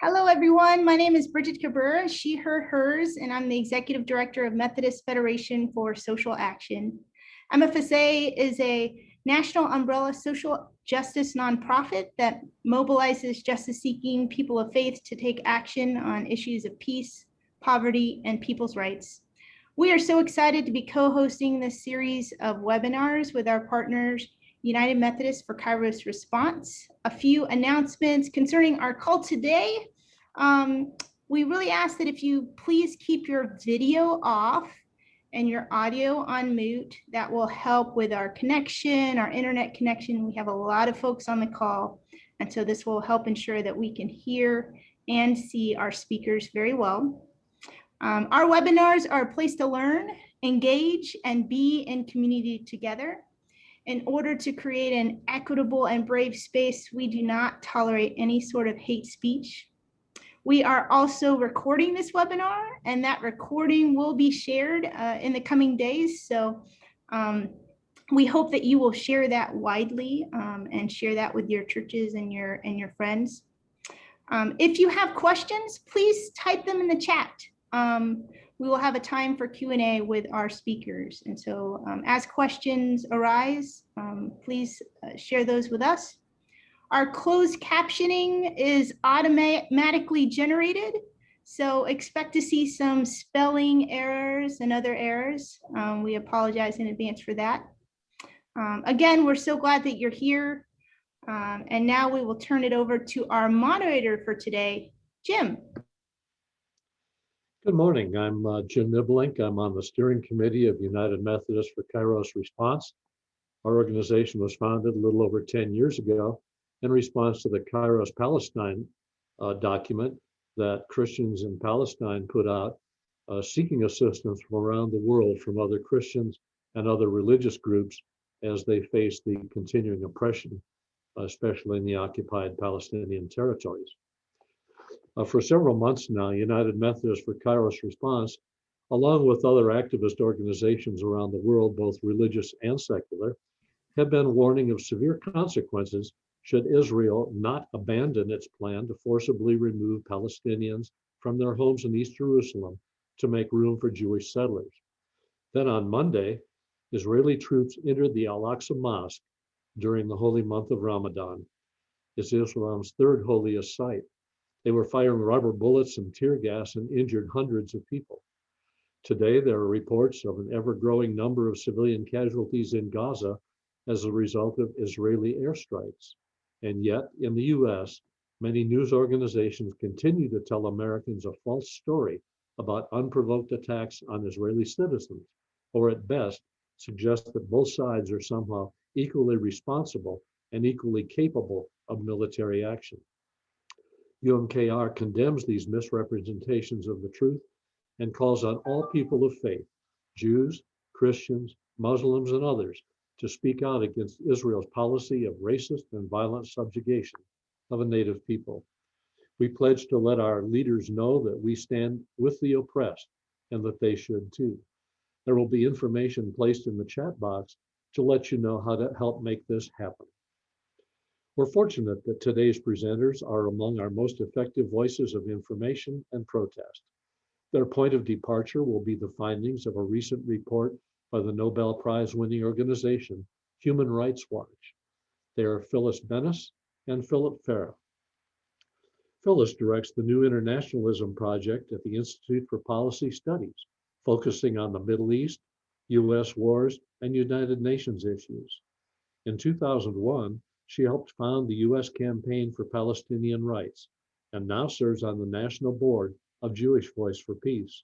Hello, everyone. My name is Bridget Cabrera, she, her, hers, and I'm the Executive Director of Methodist Federation for Social Action. MFSA is a national umbrella social justice nonprofit that mobilizes justice-seeking people of faith to take action on issues of peace, poverty, and people's rights. We are so excited to be co-hosting this series of webinars with our partners, United Methodist for Kairos Response. A few announcements concerning our call today. We really ask that if you please keep your video off and your audio on mute. That will help with our connection, our internet connection. We have a lot of folks on the call, and so this will help ensure that we can hear and see our speakers very well. Our webinars are a place to learn, engage, and be in community together. In order to create an equitable and brave space, we do not tolerate any sort of hate speech. We are also recording this webinar, and that recording will be shared in the coming days. So we hope that you will share that widely and share that with your churches and your friends. If you have questions, please type them in the chat. We will have a time for Q&A with our speakers. And so as questions arise, please share those with us. Our closed captioning is automatically generated, so expect to see some spelling errors and other errors. We apologize in advance for that. Again, we're so glad that you're here. And now we will turn it over to our moderator for today, Jim. Good morning. I'm Jim Niblink. I'm on the steering committee of United Methodist for Kairos Response. Our organization was founded a little over 10 years ago in response to the Kairos Palestine document that Christians in Palestine put out seeking assistance from around the world from other Christians and other religious groups as they face the continuing oppression, especially in the occupied Palestinian territories. For several months now, United Methodist for Kairos Response, along with other activist organizations around the world, both religious and secular, have been warning of severe consequences should Israel not abandon its plan to forcibly remove Palestinians from their homes in East Jerusalem to make room for Jewish settlers. Then on Monday, Israeli troops entered the Al-Aqsa Mosque during the holy month of Ramadan. It's Islam's third holiest site. They were firing rubber bullets and tear gas and injured hundreds of people. Today, there are reports of an ever-growing number of civilian casualties in Gaza as a result of Israeli airstrikes. And yet, in the US, many news organizations continue to tell Americans a false story about unprovoked attacks on Israeli citizens, or at best, suggest that both sides are somehow equally responsible and equally capable of military action. UMKR condemns these misrepresentations of the truth and calls on all people of faith, Jews, Christians, Muslims, and others, to speak out against Israel's policy of racist and violent subjugation of a native people. We pledge to let our leaders know that we stand with the oppressed and that they should too. There will be information placed in the chat box to let you know how to help make this happen. We're fortunate that today's presenters are among our most effective voices of information and protest. Their point of departure will be the findings of a recent report by the Nobel Prize winning organization, Human Rights Watch. They are Phyllis Bennis and Philip Farah. Phyllis directs the New Internationalism Project at the Institute for Policy Studies, focusing on the Middle East, US wars, and United Nations issues. In 2001, she helped found the US Campaign for Palestinian Rights, and now serves on the National Board of Jewish Voice for Peace.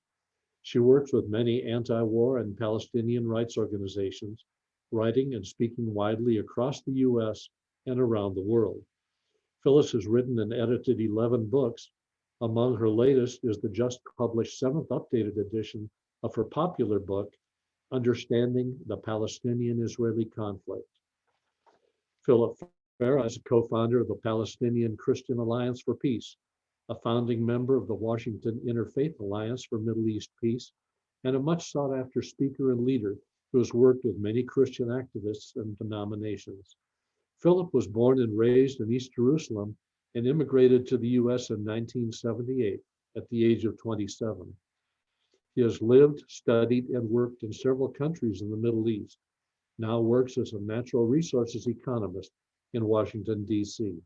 She works with many anti-war and Palestinian rights organizations, writing and speaking widely across the US and around the world. Phyllis has written and edited 11 books. Among her latest is the just published 7th updated edition of her popular book, Understanding the Palestinian-Israeli Conflict. Philip Farah is a co-founder of the Palestinian Christian Alliance for Peace, a founding member of the Washington Interfaith Alliance for Middle East Peace, and a much sought-after speaker and leader who has worked with many Christian activists and denominations. Philip was born and raised in East Jerusalem and immigrated to the US in 1978 at the age of 27. He has lived, studied, and worked in several countries in the Middle East, now works as a natural resources economist in Washington, D.C.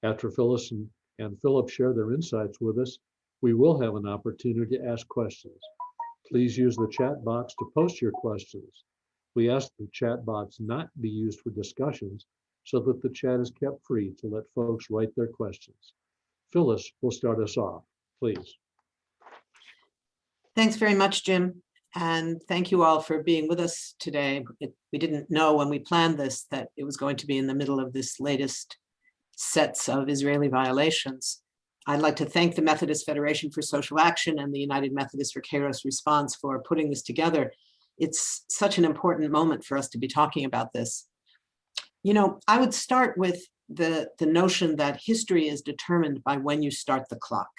After Phyllis and Philip share their insights with us, we will have an opportunity to ask questions. Please use the chat box to post your questions. We ask the chat box not be used for discussions so that the chat is kept free to let folks write their questions. Phyllis will start us off, please. Thanks very much, Jim. And thank you all for being with us today. We didn't know when we planned this that it was going to be in the middle of this latest sets of Israeli violations. I'd like to thank the Methodist Federation for Social Action and the United Methodist for Kairos Response for putting this together. It's such an important moment for us to be talking about this. You know, I would start with the notion that history is determined by when you start the clock.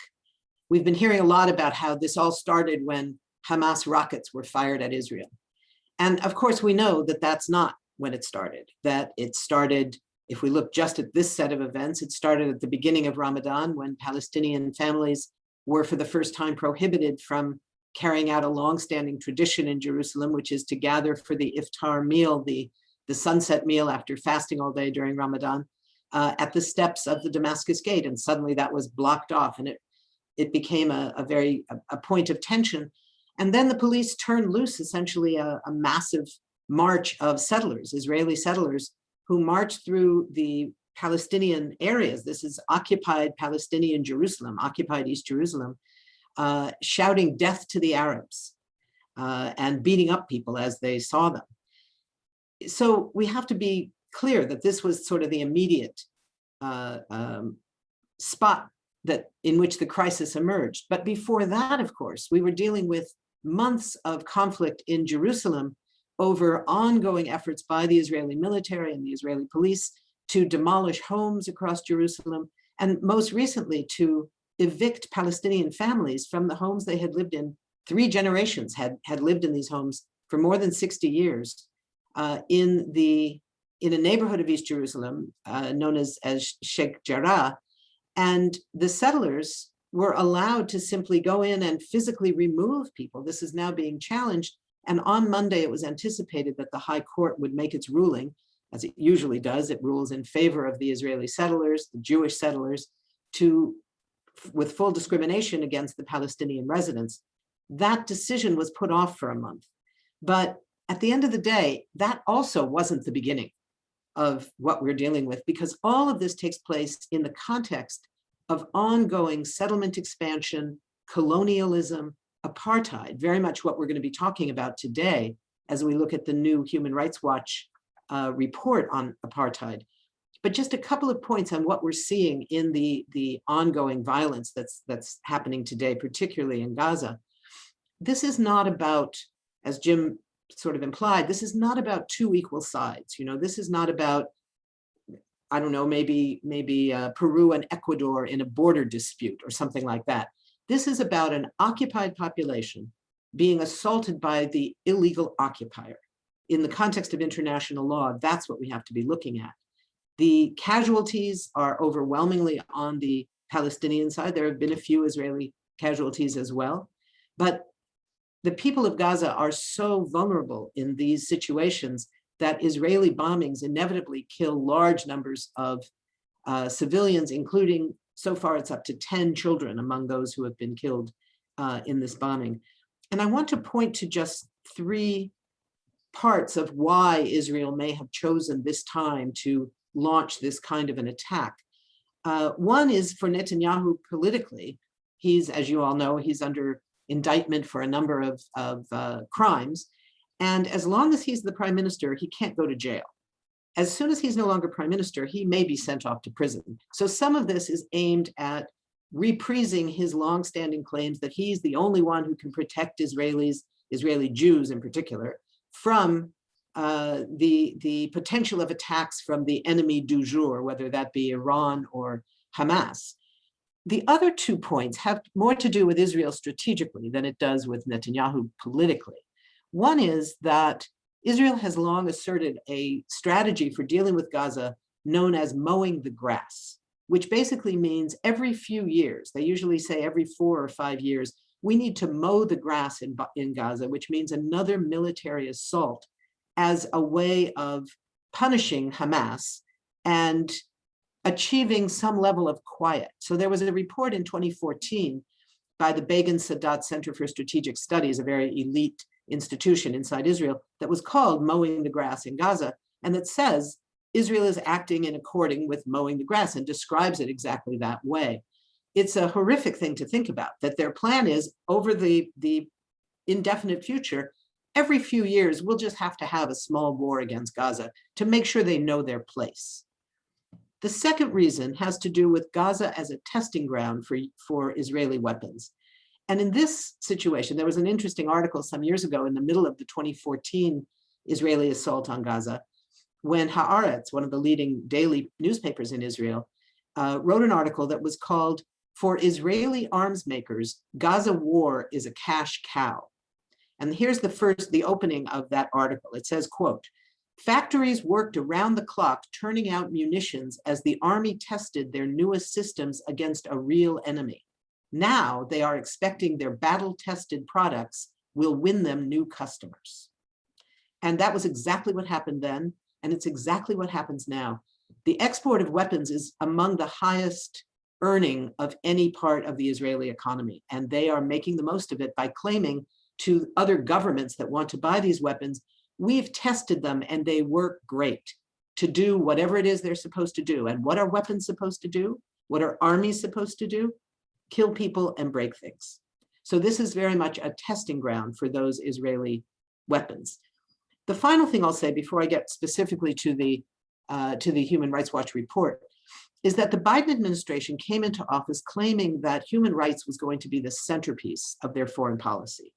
We've been hearing a lot about how this all started when Hamas rockets were fired at Israel. And of course, we know that that's not when it started, that it started, if we look just at this set of events, it started at the beginning of Ramadan when Palestinian families were for the first time prohibited from carrying out a longstanding tradition in Jerusalem, which is to gather for the iftar meal, the sunset meal after fasting all day during Ramadan, at the steps of the Damascus Gate. And suddenly that was blocked off, and it became a point of tension. And then the police turned loose essentially a massive march of settlers, Israeli settlers, who marched through the Palestinian areas. This is occupied Palestinian Jerusalem, occupied East Jerusalem, shouting death to the Arabs and beating up people as they saw them. So we have to be clear that this was sort of the immediate spot in which the crisis emerged. But before that, of course, we were dealing with months of conflict in Jerusalem over ongoing efforts by the Israeli military and the Israeli police to demolish homes across Jerusalem, and most recently to evict Palestinian families from the homes they had lived in. 3 generations had lived in these homes for more than 60 years in a neighborhood of East Jerusalem known as Sheikh Jarrah. And the settlers were allowed to simply go in and physically remove people. This is now being challenged. And on Monday, it was anticipated that the High Court would make its ruling, as it usually does. It rules in favor of the Israeli settlers, the Jewish settlers, with full discrimination against the Palestinian residents. That decision was put off for a month. But at the end of the day, that also wasn't the beginning of what we're dealing with, because all of this takes place in the context of ongoing settlement expansion, colonialism, apartheid, very much what we're going to be talking about today as we look at the new Human Rights Watch report on apartheid. But just a couple of points on what we're seeing in the ongoing violence that's happening today, particularly in Gaza. This is not about, as Jim sort of implied, this is not about 2 equal sides. You know, this is not about, I don't know, maybe Peru and Ecuador in a border dispute or something like that. This is about an occupied population being assaulted by the illegal occupier. In the context of international law, that's what we have to be looking at. The casualties are overwhelmingly on the Palestinian side. There have been a few Israeli casualties as well, but the people of Gaza are so vulnerable in these situations that Israeli bombings inevitably kill large numbers of civilians, including, so far it's up to 10 children among those who have been killed in this bombing. And I want to point to just 3 parts of why Israel may have chosen this time to launch this kind of an attack. One is for Netanyahu politically. He's, as you all know, he's under indictment for a number of crimes. And as long as he's the prime minister, he can't go to jail. As soon as he's no longer prime minister, he may be sent off to prison. So some of this is aimed at reprising his longstanding claims that he's the only one who can protect Israelis, Israeli Jews in particular, from the potential of attacks from the enemy du jour, whether that be Iran or Hamas. The other 2 points have more to do with Israel strategically than it does with Netanyahu politically. One is that Israel has long asserted a strategy for dealing with Gaza known as mowing the grass. which basically means every few years, they usually say every 4 or 5 years, we need to mow the grass in Gaza, which means another military assault as a way of punishing Hamas and achieving some level of quiet. So there was a report in 2014 by the Begin Sadat Center for Strategic Studies, a very elite institution inside Israel, that was called Mowing the Grass in Gaza, and that says Israel is acting in according with mowing the grass and describes it exactly that way. It's a horrific thing to think about, that their plan is over the indefinite future, every few years, we'll just have to have a small war against Gaza to make sure they know their place. The second reason has to do with Gaza as a testing ground for Israeli weapons. And in this situation, there was an interesting article some years ago in the middle of the 2014 Israeli assault on Gaza, when Haaretz, one of the leading daily newspapers in Israel, wrote an article that was called, "For Israeli Arms Makers, Gaza War is a Cash Cow." And here's the opening of that article. It says, quote, "Factories worked around the clock turning out munitions as the army tested their newest systems against a real enemy. Now they are expecting their battle-tested products will win them new customers." And that was exactly what happened then, and it's exactly what happens now. The export of weapons is among the highest earning of any part of the Israeli economy, and they are making the most of it by claiming to other governments that want to buy these weapons, we've tested them and they work great to do whatever it is they're supposed to do. And what are weapons supposed to do? What are armies supposed to do? Kill people and break things. So this is very much a testing ground for those Israeli weapons. The final thing I'll say before I get specifically to the Human Rights Watch report is that the Biden administration came into office claiming that human rights was going to be the centerpiece of their foreign policy.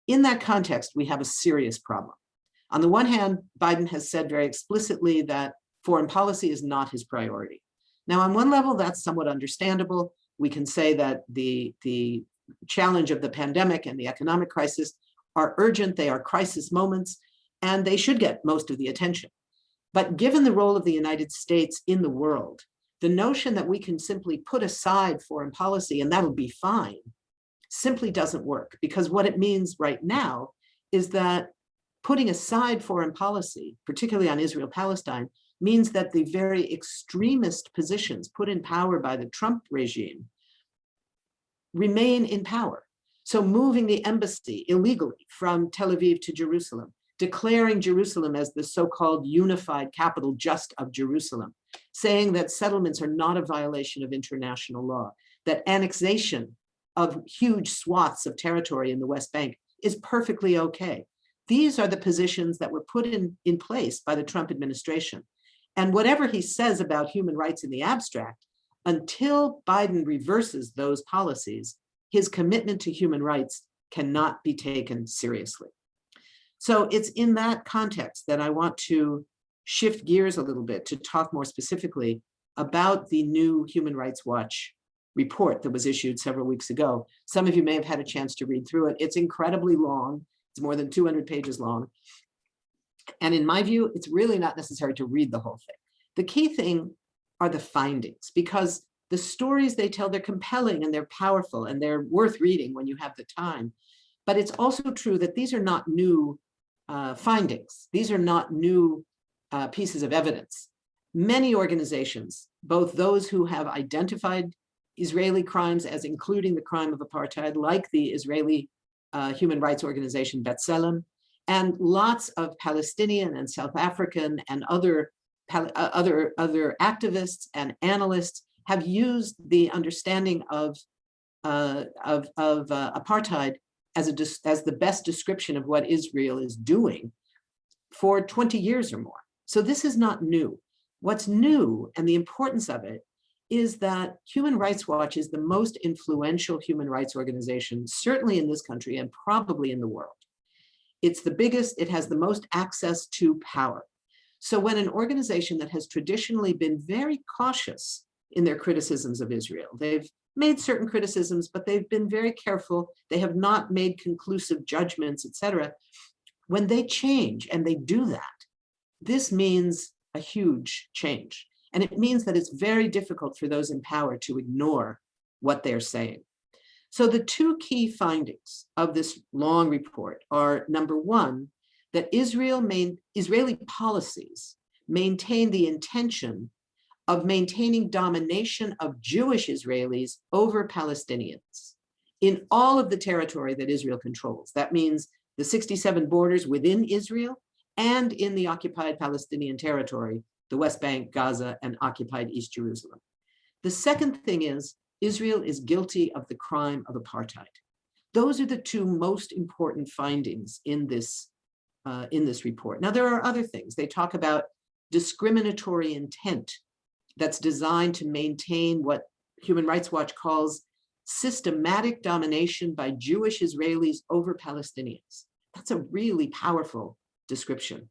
In that context, we have a serious problem. On the one hand, Biden has said very explicitly that foreign policy is not his priority. Now, on one level, that's somewhat understandable. We can say that the challenge of the pandemic and the economic crisis are urgent, they are crisis moments, and they should get most of the attention. But given the role of the United States in the world, the notion that we can simply put aside foreign policy and that'll be fine simply doesn't work, because what it means right now is that putting aside foreign policy, particularly on Israel-Palestine, means that the very extremist positions put in power by the Trump regime remain in power. So moving the embassy illegally from Tel Aviv to Jerusalem, declaring Jerusalem as the so-called unified capital just of Jerusalem, saying that settlements are not a violation of international law, that annexation of huge swaths of territory in the West Bank is perfectly okay. These are the positions that were put in place by the Trump administration. And whatever he says about human rights in the abstract, until Biden reverses those policies, his commitment to human rights cannot be taken seriously. So it's in that context that I want to shift gears a little bit to talk more specifically about the new Human Rights Watch report that was issued several weeks ago. Some of you may have had a chance to read through it. It's incredibly long. It's more than 200 pages long. And in my view, it's really not necessary to read the whole thing. The key thing are the findings, because the stories they tell, they're compelling and they're powerful and they're worth reading when you have the time. But it's also true that these are not new findings. These are not new pieces of evidence. Many organizations, both those who have identified Israeli crimes as including the crime of apartheid, like the Israeli human rights organization B'Tselem, and lots of Palestinian and South African and other activists and analysts have used the understanding of apartheid as the best description of what Israel is doing for 20 years or more. So this is not new. What's new, and the importance of it, is that Human Rights Watch is the most influential human rights organization, certainly in this country and probably in the world. It's the biggest, it has the most access to power. So when an organization that has traditionally been very cautious in their criticisms of Israel, they've made certain criticisms, but they've been very careful, they have not made conclusive judgments, etc. When they change, and they do that, this means a huge change. And it means that it's very difficult for those in power to ignore what they're saying. So the two key findings of this long report are, number one, that Israeli policies maintain the intention of maintaining domination of Jewish Israelis over Palestinians in all of the territory that Israel controls. That means the 67 borders within Israel and in the occupied Palestinian territory, the West Bank, Gaza, and occupied East Jerusalem. The second thing is Israel is guilty of the crime of apartheid. Those are the two most important findings in this report. Now, there are other things. They talk about discriminatory intent that's designed to maintain what Human Rights Watch calls systematic domination by Jewish Israelis over Palestinians. That's a really powerful description.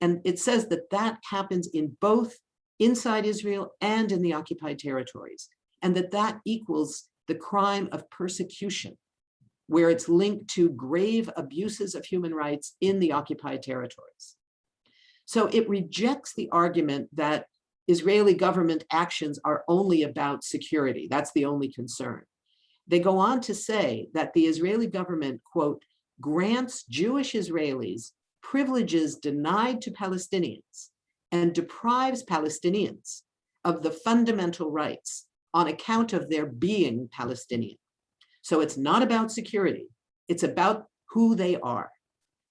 And it says that that happens in both inside Israel and in the occupied territories, and that that equals the crime of persecution, where it's linked to grave abuses of human rights in the occupied territories. So it rejects the argument that Israeli government actions are only about security. That's the only concern. They go on to say that the Israeli government, quote, grants Jewish Israelis privileges denied to Palestinians and deprives Palestinians of the fundamental rights on account of their being Palestinian. So it's not about security, it's about who they are,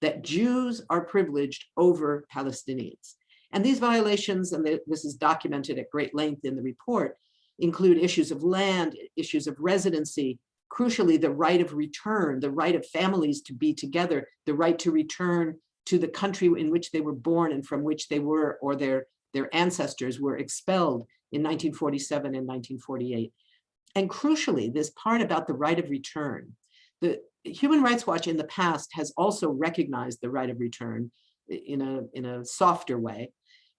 that Jews are privileged over Palestinians. And these violations, and this is documented at great length in the report, include issues of land, issues of residency, crucially the right of return, the right of families to be together, the right to return to the country in which they were born and from which they were, or their ancestors were expelled in 1947 and 1948. And crucially, this part about the right of return, the Human Rights Watch in the past has also recognized the right of return in a softer way.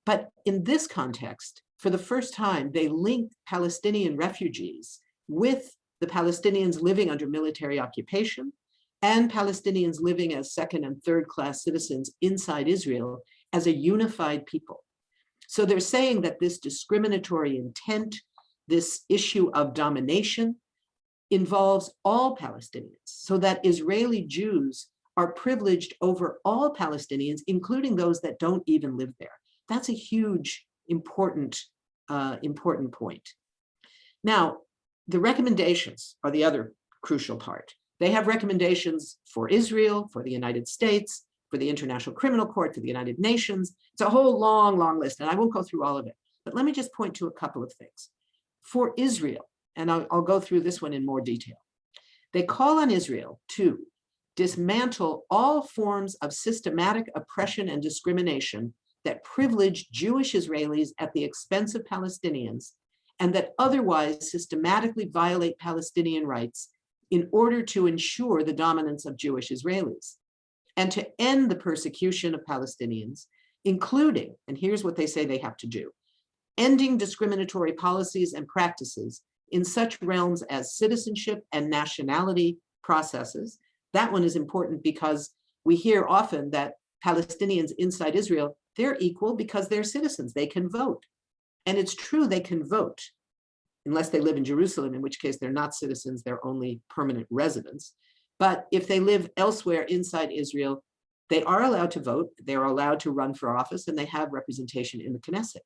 But in this context, for the first time, they linked Palestinian refugees with the Palestinians living under military occupation and Palestinians living as second and third class citizens inside Israel as a unified people. So they're saying that this discriminatory intent, this issue of domination, involves all Palestinians, so that Israeli Jews are privileged over all Palestinians, including those that don't even live there. That's a huge, important point. Now, the recommendations are the other crucial part. They have recommendations for Israel, for the United States, for the International Criminal Court, for the United Nations. It's a whole long, long list, and I won't go through all of it. But let me just point to a couple of things. For Israel, and I'll go through this one in more detail, they call on Israel to dismantle all forms of systematic oppression and discrimination that privilege Jewish Israelis at the expense of Palestinians and that otherwise systematically violate Palestinian rights in order to ensure the dominance of Jewish Israelis, and to end the persecution of Palestinians, including, and here's what they say they have to do, ending discriminatory policies and practices in such realms as citizenship and nationality processes. That one is important because we hear often that Palestinians inside Israel, they're equal because they're citizens, they can vote. And it's true, they can vote, unless they live in Jerusalem, in which case they're not citizens, they're only permanent residents. But if they live elsewhere inside Israel, they are allowed to vote, they're allowed to run for office, and they have representation in the Knesset.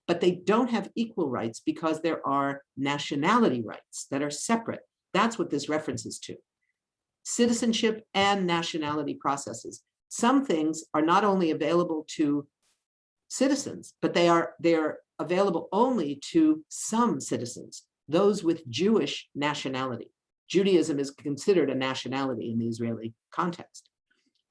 But they don't have equal rights because there are nationality rights that are separate. That's what this references to. Citizenship and nationality processes. Some things are not only available to citizens, but they are available only to some citizens, those with Jewish nationality. Judaism is considered a nationality in the Israeli context.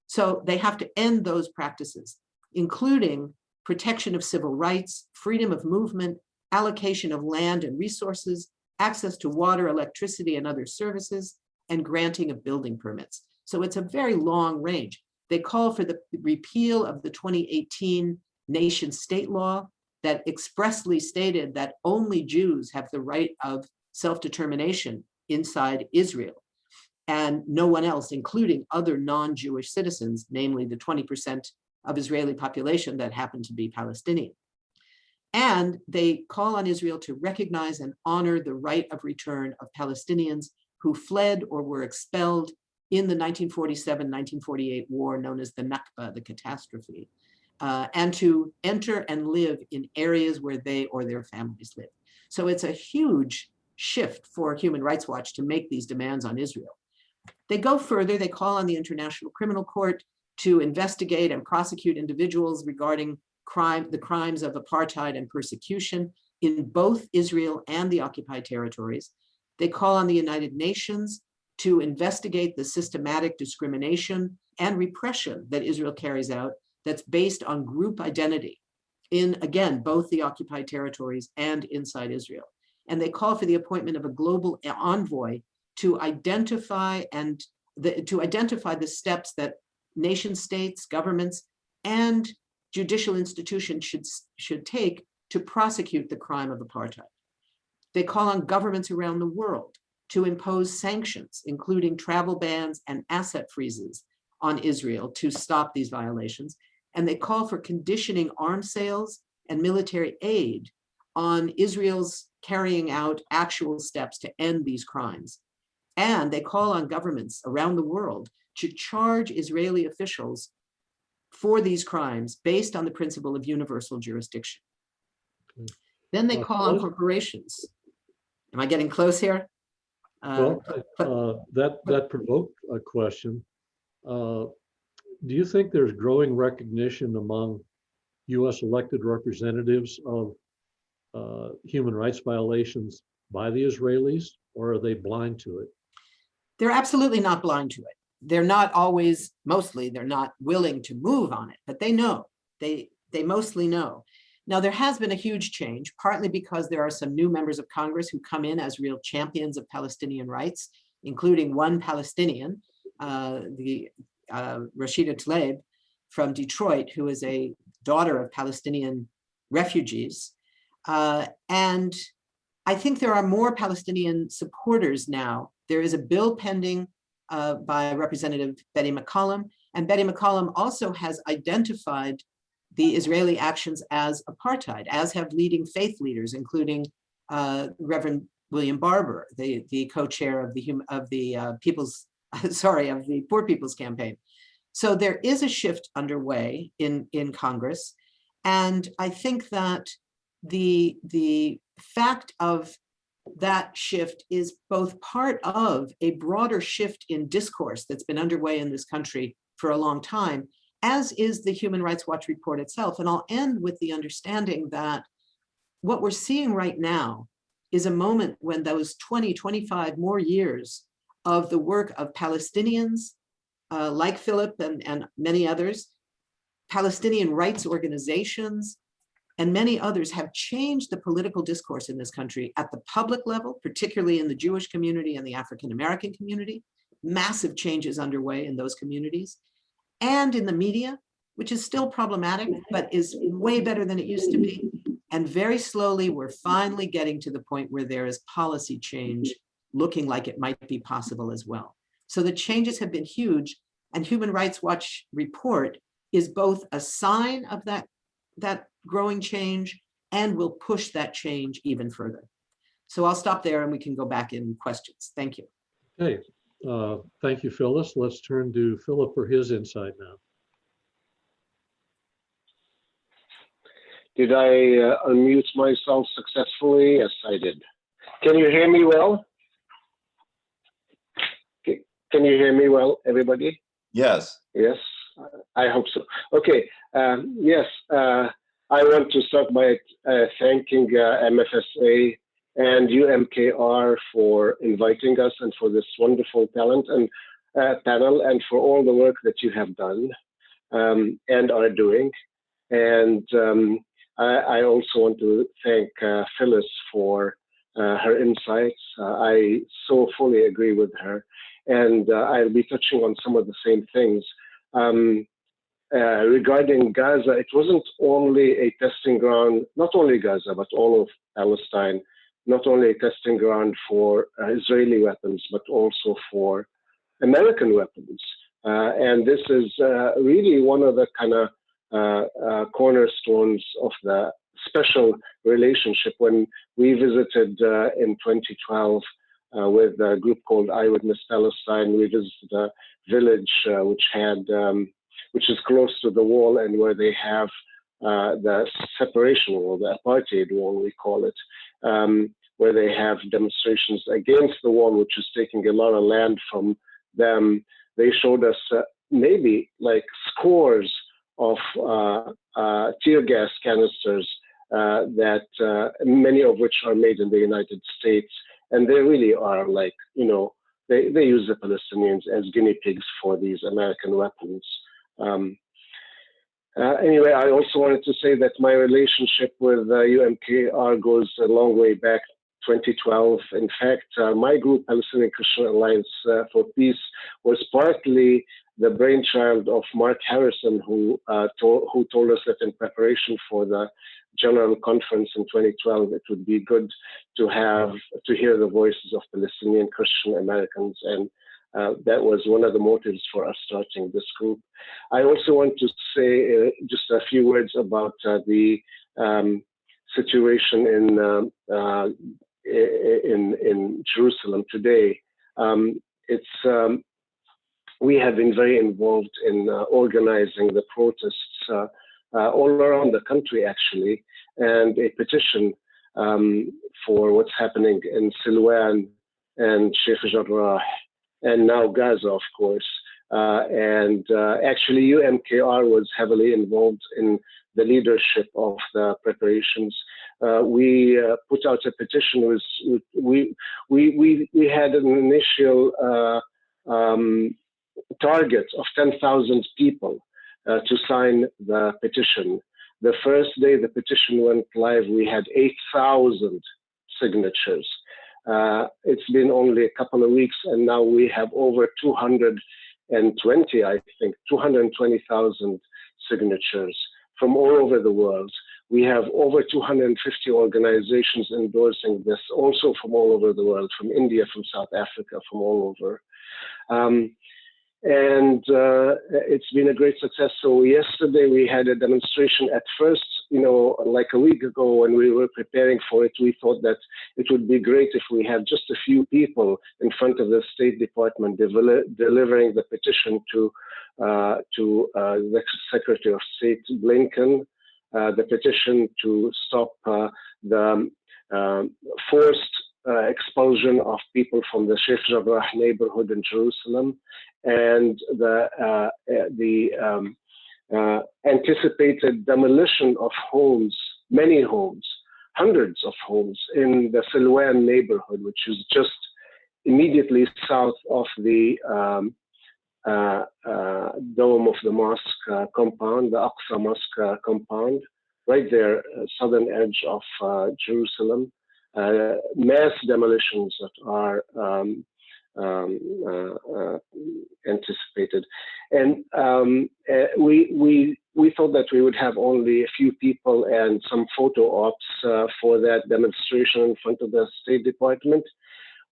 So they have to end those practices, including protection of civil rights, freedom of movement, allocation of land and resources, access to water, electricity, and other services, and granting of building permits. So it's a very long range. They call for the repeal of the 2018 nation-state law that expressly stated that only Jews have the right of self-determination inside Israel, and no one else, including other non-Jewish citizens, namely the 20% of Israeli population that happen to be Palestinian. And they call on Israel to recognize and honor the right of return of Palestinians who fled or were expelled in the 1947-1948 war known as the Nakba, the catastrophe, and to enter and live in areas where they or their families live. So it's a huge shift for Human Rights Watch to make these demands on Israel. They go further, they call on the International Criminal Court to investigate and prosecute individuals regarding the crimes of apartheid and persecution in both Israel and the occupied territories. They call on the United Nations to investigate the systematic discrimination and repression that Israel carries out that's based on group identity in, again, both the occupied territories and inside Israel. And they call for the appointment of a global envoy to identify the steps that nation states, governments, and judicial institutions should take to prosecute the crime of apartheid. They call on governments around the world to impose sanctions, including travel bans and asset freezes on Israel to stop these violations. And they call for conditioning arms sales and military aid on Israel's carrying out actual steps to end these crimes. And they call on governments around the world to charge Israeli officials for these crimes based on the principle of universal jurisdiction. Okay. Then they call on corporations. Am I getting close here? That provoked a question. Do you think there's growing recognition among U.S. elected representatives of human rights violations by the Israelis, or are they blind to it? They're absolutely not blind to it. They're not always, mostly, they're not willing to move on it, but they know. They mostly know. Now, there has been a huge change, partly because there are some new members of Congress who come in as real champions of Palestinian rights, including one Palestinian, Rashida Tlaib from Detroit, who is a daughter of Palestinian refugees. And I think there are more Palestinian supporters now. There is a bill pending by Representative Betty McCollum, and Betty McCollum also has identified the Israeli actions as apartheid, as have leading faith leaders, including Reverend William Barber, the co-chair of the Poor People's Campaign. So there is a shift underway in Congress, and I think that the fact of that shift is both part of a broader shift in discourse that's been underway in this country for a long time, as is the Human Rights Watch report itself. And I'll end with the understanding that what we're seeing right now is a moment when those 20, 25 more years of the work of Palestinians like Philip and many others, Palestinian rights organizations, and many others have changed the political discourse in this country at the public level, particularly in the Jewish community and the African American community. Massive changes underway in those communities. And in the media, which is still problematic, but is way better than it used to be. And very slowly, we're finally getting to the point where there is policy change looking like it might be possible as well. So the changes have been huge, and Human Rights Watch report is both a sign of that growing change and will push that change even further. So I'll stop there and we can go back in questions. Thank you. Okay, thank you, Phyllis. Let's turn to Philip for his insight now. Did I unmute myself successfully? Yes, I did. Can you hear me well? Can you hear me well, everybody? Yes. Yes, I hope so. Okay, yes, I want to start by thanking MFSA and UMKR for inviting us and for this wonderful panel and for all the work that you have done and are doing. And I also want to thank Phyllis for her insights. I so fully agree with her. And I'll be touching on some of the same things. Regarding Gaza, it wasn't only a testing ground, not only Gaza, but all of Palestine, not only a testing ground for Israeli weapons, but also for American weapons. And this is really one of the kind of cornerstones of the special relationship. When we visited in 2012 with a group called Eyewitness Palestine, we visited a village which is close to the wall, and where they have the separation wall, the apartheid wall, we call it, where they have demonstrations against the wall, which is taking a lot of land from them. They showed us maybe like scores of tear gas canisters that many of which are made in the United States. And they really are like, you know, they use the Palestinians as guinea pigs for these American weapons. Anyway, I also wanted to say that my relationship with UMKR goes a long way back, 2012. In fact, my group, Palestinian Christian Alliance for Peace, was partly the brainchild of Mark Harrison, who told us that in preparation for the General Conference in 2012, it would be good to hear the voices of Palestinian Christian Americans, and that was one of the motives for us starting this group. I also want to say just a few words about the situation in Jerusalem today. We have been very involved in organizing the protests all around the country, actually, and a petition for what's happening in Silwan and Sheikh Jarrah, and now Gaza, of course. Actually, UMKR was heavily involved in the leadership of the preparations. We put out a petition. We had an initial target of 10,000 people to sign the petition. The first day the petition went live, we had 8,000 signatures. It's been only a couple of weeks, and now we have over 220,000 signatures from all over the world. We have over 250 organizations endorsing this, also from all over the world, from India, from South Africa, from all over. It's been a great success. So yesterday we had a demonstration. At first, you know, like a week ago when we were preparing for it, we thought that it would be great if we had just a few people in front of the State Department delivering the petition to the Secretary of State Blinken, the petition to stop the forced expulsion of people from the Sheikh Jarrah neighborhood in Jerusalem, and the anticipated demolition of homes, many homes, hundreds of homes in the Silwan neighborhood, which is just immediately south of the dome of the mosque compound, the Aqsa Mosque compound, right there, southern edge of Jerusalem. Mass demolitions that are anticipated, and we thought that we would have only a few people and some photo ops for that demonstration in front of the State Department.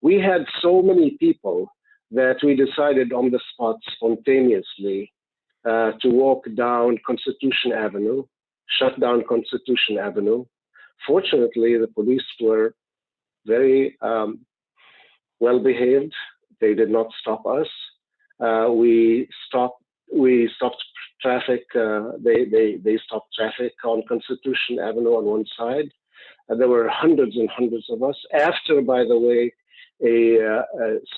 We had so many people that we decided on the spot spontaneously to walk down Constitution Avenue, shut down Constitution Avenue. Fortunately, the police were very well behaved. They did not stop us. We stopped traffic. They stopped traffic on Constitution Avenue on one side. There were hundreds and hundreds of us. After, by the way,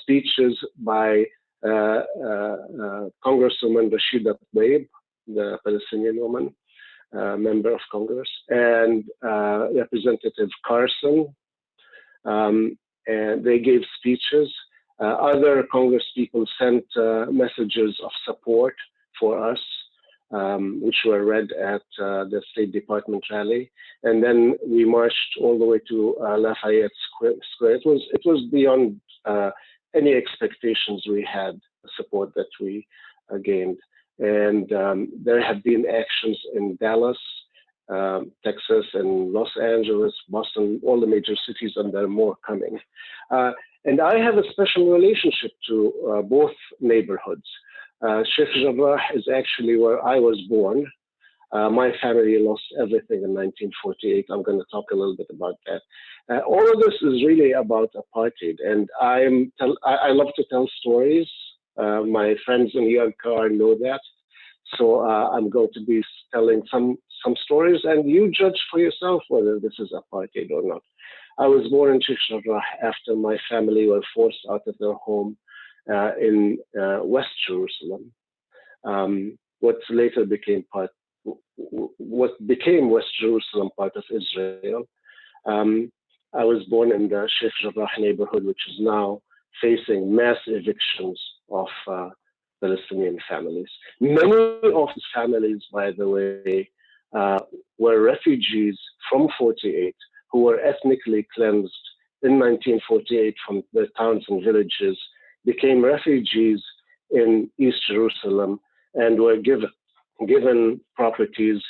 speeches by Congresswoman Rashida Tlaib, the Palestinian woman, member of Congress, and Representative Carson, and they gave speeches. Other Congress people sent messages of support for us, which were read at the State Department rally, and then we marched all the way to Lafayette Square. It was beyond any expectations we had, the support that we gained. And there have been actions in Dallas, Texas, and Los Angeles, Boston, all the major cities, and there are more coming. And I have a special relationship to both neighborhoods. Sheikh Jarrah is actually where I was born. My family lost everything in 1948. I'm going to talk a little bit about that. All of this is really about apartheid, and I love to tell stories. My friends in UNCR know that. So I'm going to be telling some stories, and you judge for yourself whether this is apartheid or not. I was born in Sheikh Jarrah after my family were forced out of their home in West Jerusalem. What became West Jerusalem part of Israel. I was born in the Sheikh Jarrah neighborhood, which is now facing mass evictions of Palestinian families. Many of these families, by the way, were refugees from 48 who were ethnically cleansed in 1948 from their towns and villages, became refugees in East Jerusalem, and were given properties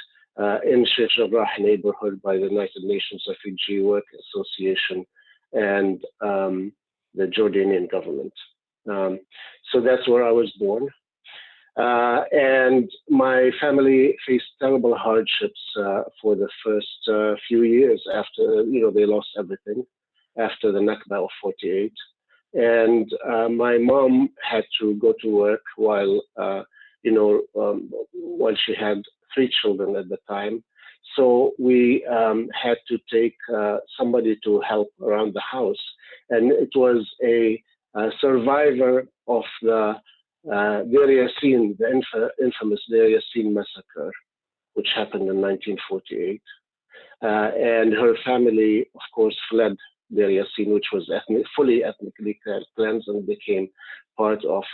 in Sheikh Jarrah neighborhood by the United Nations Refugee Work Association and the Jordanian government. So that's where I was born. And my family faced terrible hardships for the first few years after, they lost everything after the Nakba of 48. And my mom had to go to work while she had 3 children at the time. So we had to take somebody to help around the house. And it was a survivor of the Deir Yassin, the infamous Deir Yassin massacre, which happened in 1948. And her family, of course, fled Deir Yassin, which was fully ethnically cleansed, and became part of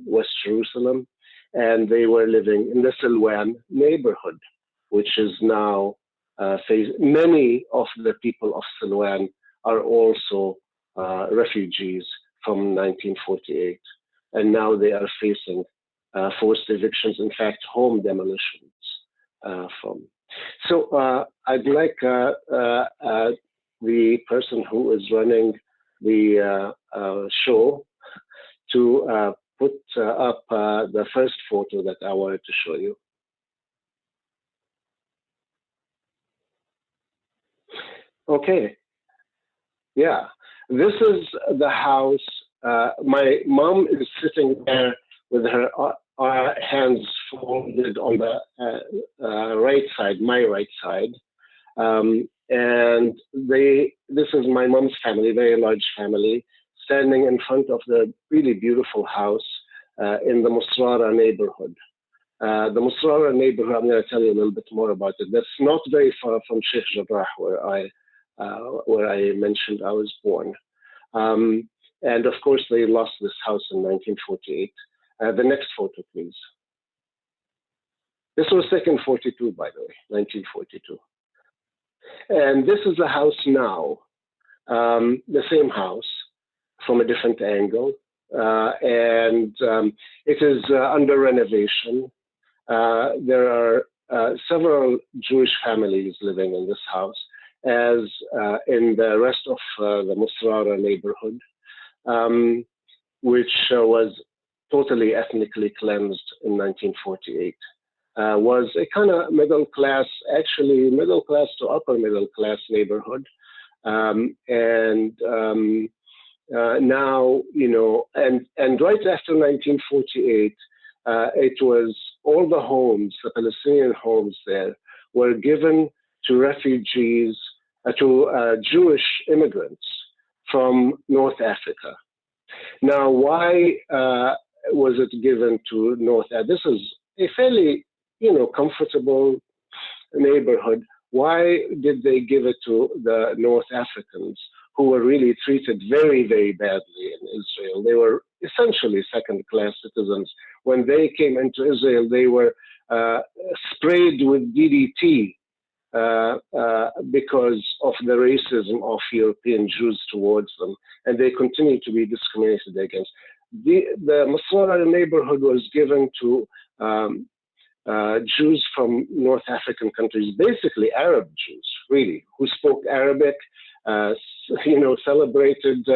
West Jerusalem. And they were living in the Silwan neighborhood, which is now many of the people of Silwan are also refugees from 1948. And now they are facing forced evictions, in fact, home demolitions from. So I'd like the person who is running the show to put up the first photo that I wanted to show you. Okay. Yeah, this is the house. My mom is sitting there with her hands folded on the right side, my right side. And this is my mom's family, very large family, standing in front of the really beautiful house in the Musrara neighborhood. The Musrara neighborhood, I'm going to tell you a little bit more about it. That's not very far from Sheikh Jarrah, where I mentioned I was born. And of course, they lost this house in 1948. The next photo, please. This was taken in 42, by the way, 1942. And this is the house now, the same house from a different angle. And it is under renovation. There are several Jewish families living in this house, as in the rest of the Musrara neighborhood, which was totally ethnically cleansed in 1948. Was a kind of middle class, actually middle class to upper middle class neighborhood. And now, and right after 1948, it was all the homes, the Palestinian homes there, were given to refugees, to Jewish immigrants from North Africa. Now, why was it given to North Africa? This is a fairly, comfortable neighborhood. Why did they give it to the North Africans, who were really treated very, very badly in Israel? They were essentially second-class citizens. When they came into Israel, they were sprayed with DDT because of the racism of European Jews towards them, and they continue to be discriminated against. The Musrara neighborhood was given to Jews from North African countries, basically Arab Jews, really, who spoke Arabic, celebrated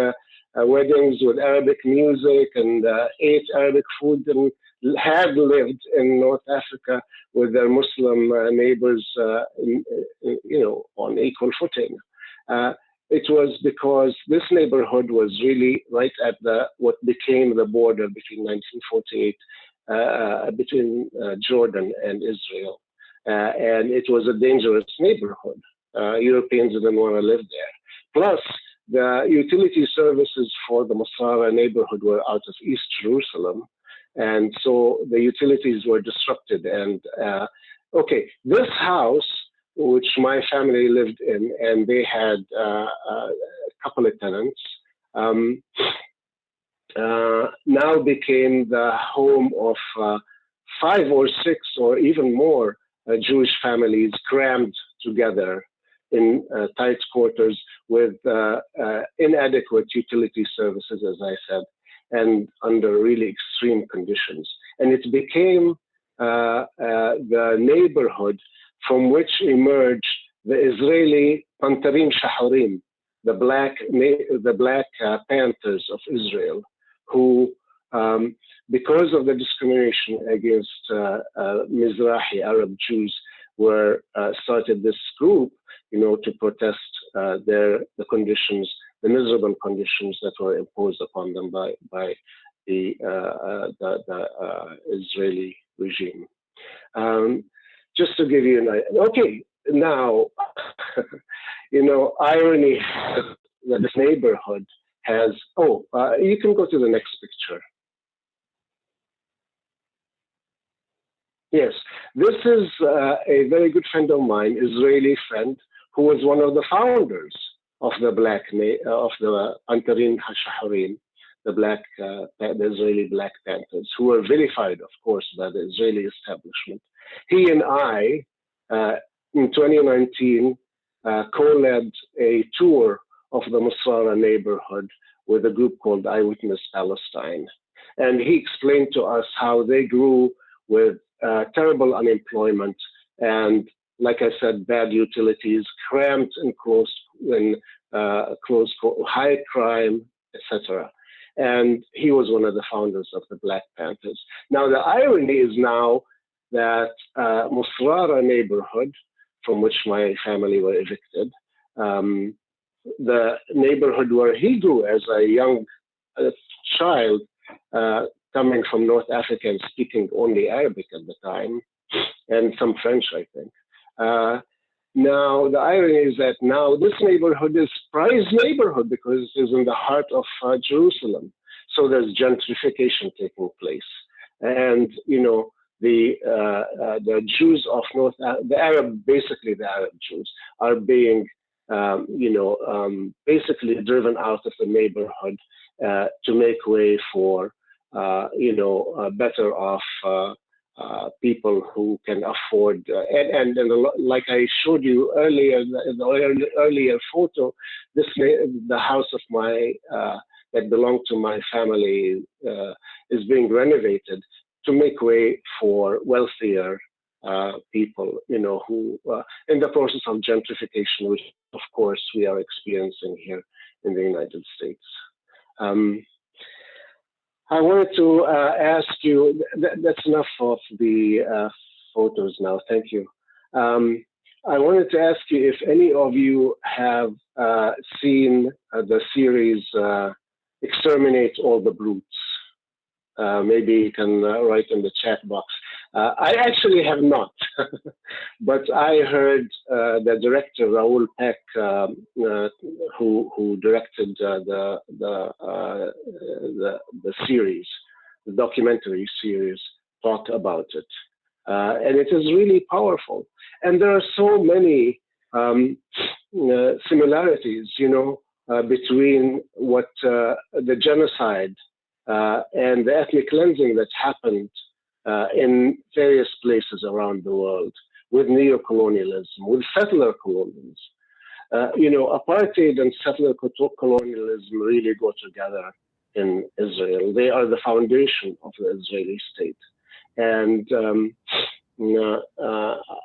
weddings with Arabic music and ate Arabic food and had lived in North Africa with their Muslim neighbors, on equal footing. It was because this neighborhood was really right at what became the border between 1948 between Jordan and Israel. And it was a dangerous neighborhood. Europeans didn't want to live there. Plus, the utility services for the Masara neighborhood were out of East Jerusalem. And so the utilities were disrupted. And okay, this house, which my family lived in, and they had a couple of tenants, now became the home of 5 or 6 or even more Jewish families crammed together in tight quarters with inadequate utility services, as I said, and under really extreme conditions. And it became the neighborhood from which emerged the Israeli Panthers, the black Panthers of Israel, who, because of the discrimination against Mizrahi Arab Jews, started this group, to protest the conditions, the miserable conditions that were imposed upon them by the Israeli regime. Just to give you an idea. Okay, now, irony that this neighborhood has, you can go to the next picture. Yes, this is a very good friend of mine, Israeli friend, who was one of the founders of the Antarin Hashaharim, the Israeli Black Panthers, who were vilified, of course, by the Israeli establishment. He and I, in 2019, co-led a tour of the Masara neighborhood with a group called Eyewitness Palestine. And he explained to us how they grew with terrible unemployment and, like I said, bad utilities, cramped and high crime, etc. And he was one of the founders of the Black Panthers. Now, the irony is now that Musrara neighborhood, from which my family were evicted, the neighborhood where he grew as a young child, coming from North Africa and speaking only Arabic at the time, and some French, I think. Now, the irony is that now this neighborhood is prized neighborhood because it is in the heart of Jerusalem. So there's gentrification taking place. And, the Jews of basically the Arab Jews are being, basically driven out of the neighborhood to make way for, better off people who can afford, and like I showed you earlier, in the earlier photo, the house of that belonged to my family is being renovated to make way for wealthier people, who in the process of gentrification, which of course we are experiencing here in the United States. I wanted to ask you, that's enough of the photos now, thank you. I wanted to ask you if any of you have seen the series Exterminate All the Brutes. Maybe you can write in the chat box. I actually have not, but I heard the director Raoul Peck, who directed the series, the documentary series, talk about it, and it is really powerful. And there are so many similarities, between what the genocide and the ethnic cleansing that happened in various places around the world, with neocolonialism, with settler colonialism. Apartheid and settler colonialism really go together in Israel. They are the foundation of the Israeli state. And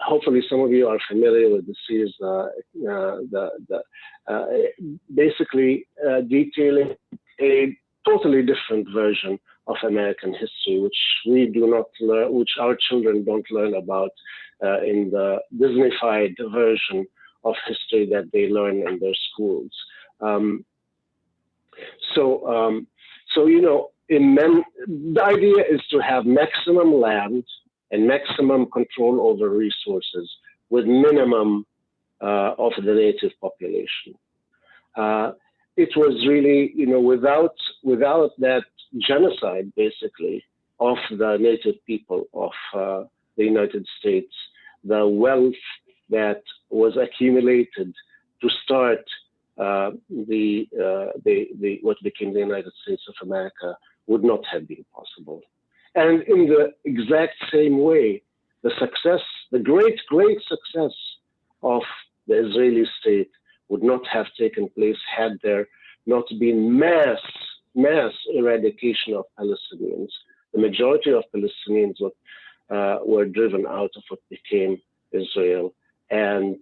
hopefully some of you are familiar with the series, basically detailing a totally different version of American history, which we do not learn, which our children don't learn about in the Disneyfied version of history that they learn in their schools. So you know, the idea is to have maximum land and maximum control over resources with minimum of the native population. It was really, you know, without that genocide, basically, of the native people of the United States, the wealth that was accumulated to start what became the United States of America would not have been possible. And in the exact same way, the success, the great success of the Israeli state would not have taken place had there not been mass eradication of Palestinians. The majority of Palestinians were driven out of what became Israel, and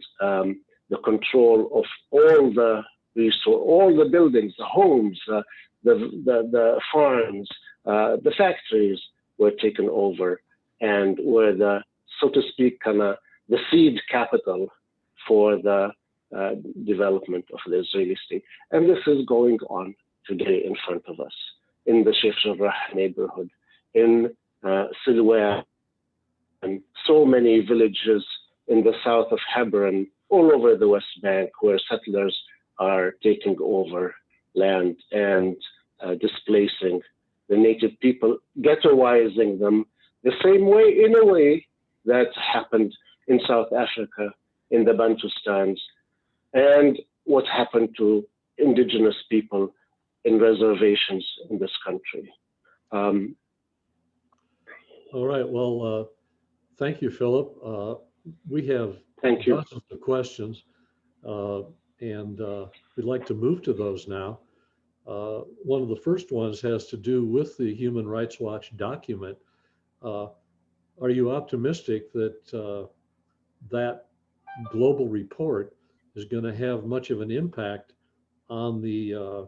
the control of all the buildings, the homes, the farms, the factories were taken over, and were the, so to speak, the seed capital for the development of the Israeli state. And this is going on today in front of us in the Sheikh Jarrah neighborhood, in Silwan, and so many villages in the south of Hebron, all over the West Bank, where settlers are taking over land and displacing the native people, ghettoizing them the same way, in a way that happened in South Africa, in the Bantustans, and what happened to indigenous people in reservations in this country. All right, well, thank you, Philip. We have dozens of questions, and we'd like to move to those now. One of the first ones has to do with the Human Rights Watch document. Are you optimistic that that global report is going to have much of an impact on the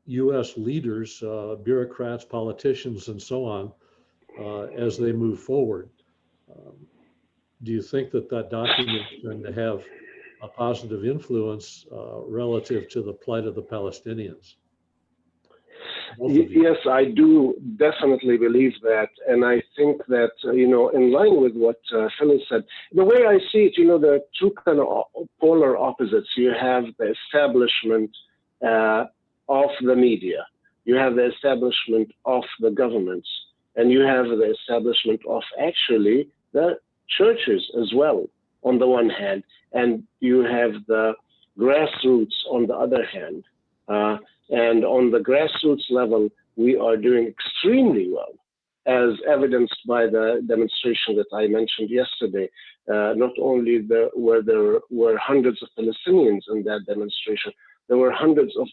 U.S. leaders, bureaucrats, politicians, and so on, as they move forward? Do you think that that document is going to have a positive influence relative to the plight of the Palestinians? Yes, I do definitely believe that. And I think that, you know, in line with what Phyllis said, the way I see it, you know, there are two kind of polar opposites. You have the establishment of the media, you have the establishment of the governments, and you have the establishment of actually the churches as well, on the one hand, and you have the grassroots on the other hand. And on the grassroots level, we are doing extremely well, as evidenced by the demonstration that I mentioned yesterday. Not only were there hundreds of Palestinians in that demonstration, there were hundreds of,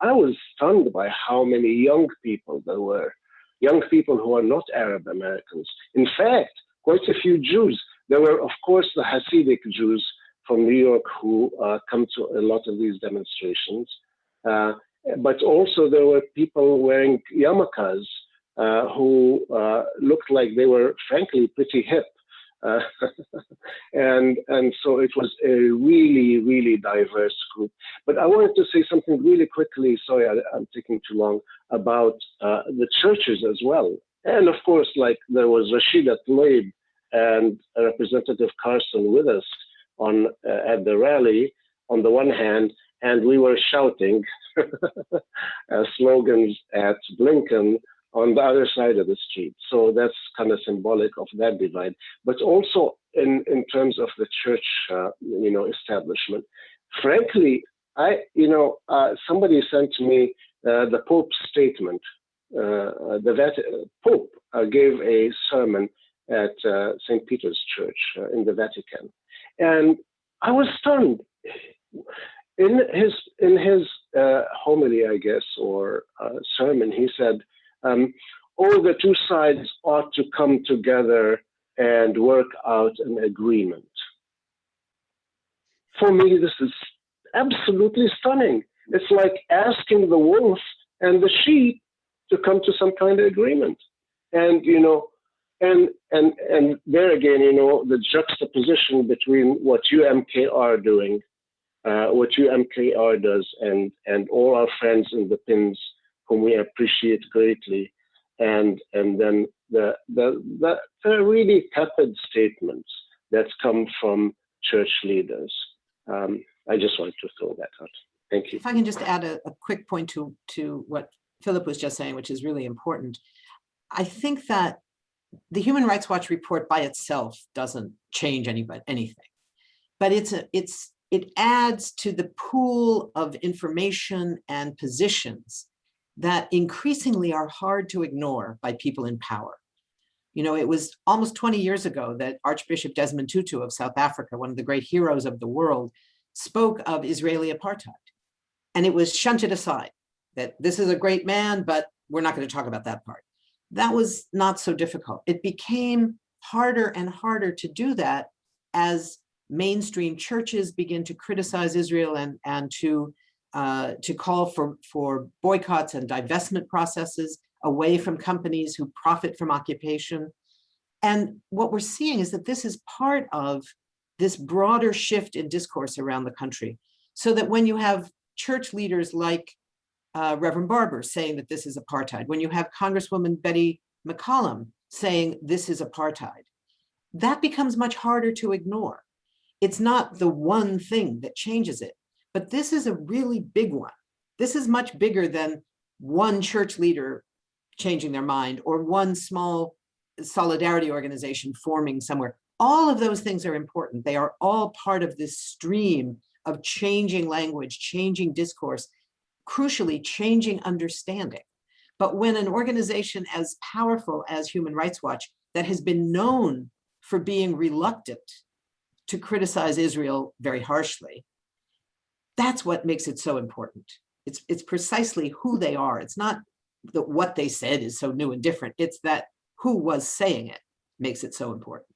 I was stunned by how many young people there were, young people who are not Arab Americans. In fact, quite a few Jews. There were, of course, the Hasidic Jews from New York who come to a lot of these demonstrations. But also there were people wearing yarmulkes who looked like they were, frankly, pretty hip. And so it was a really, really diverse group. But I wanted to say something really quickly, sorry I'm taking too long, about the churches as well. And of course, like there was Rashida Tlaib and Representative Carson with us at the rally on the one hand, and we were shouting slogans at Blinken on the other side of the street. So that's kind of symbolic of that divide. But also in terms of the church, you know, establishment. Frankly, somebody sent me the Pope's statement. The Pope gave a sermon at St. Peter's Church in the Vatican, and I was stunned. In his homily, I guess, or sermon, he said, the two sides ought to come together and work out an agreement. For me, this is absolutely stunning. It's like asking the wolf and the sheep to come to some kind of agreement. And, you know, and there again, you know, the juxtaposition between what UMKR are doing, what UMKR does, and all our friends in the pins, whom we appreciate greatly, and then the really tepid statements that come from church leaders. I just wanted to throw that out. Thank you. If I can just add a quick point to what Philip was just saying, which is really important. I think that the Human Rights Watch report by itself doesn't change anything, but it adds to the pool of information and positions that increasingly are hard to ignore by people in power. You know, it was almost 20 years ago that Archbishop Desmond Tutu of South Africa, one of the great heroes of the world, spoke of Israeli apartheid. And it was shunted aside, that this is a great man, but we're not going to talk about that part. That was not so difficult. It became harder and harder to do that as mainstream churches begin to criticize Israel and to call for boycotts and divestment processes away from companies who profit from occupation. And what we're seeing is that this is part of this broader shift in discourse around the country, so that when you have church leaders like Reverend Barber saying that this is apartheid, when you have Congresswoman Betty McCollum saying this is apartheid, that becomes much harder to ignore. It's not the one thing that changes it, but this is a really big one. This is much bigger than one church leader changing their mind or one small solidarity organization forming somewhere. All of those things are important. They are all part of this stream of changing language, changing discourse, crucially changing understanding. But when an organization as powerful as Human Rights Watch, that has been known for being reluctant to criticize Israel very harshly, that's what makes it so important. It's precisely who they are. It's not that what they said is so new and different. It's that who was saying it makes it so important.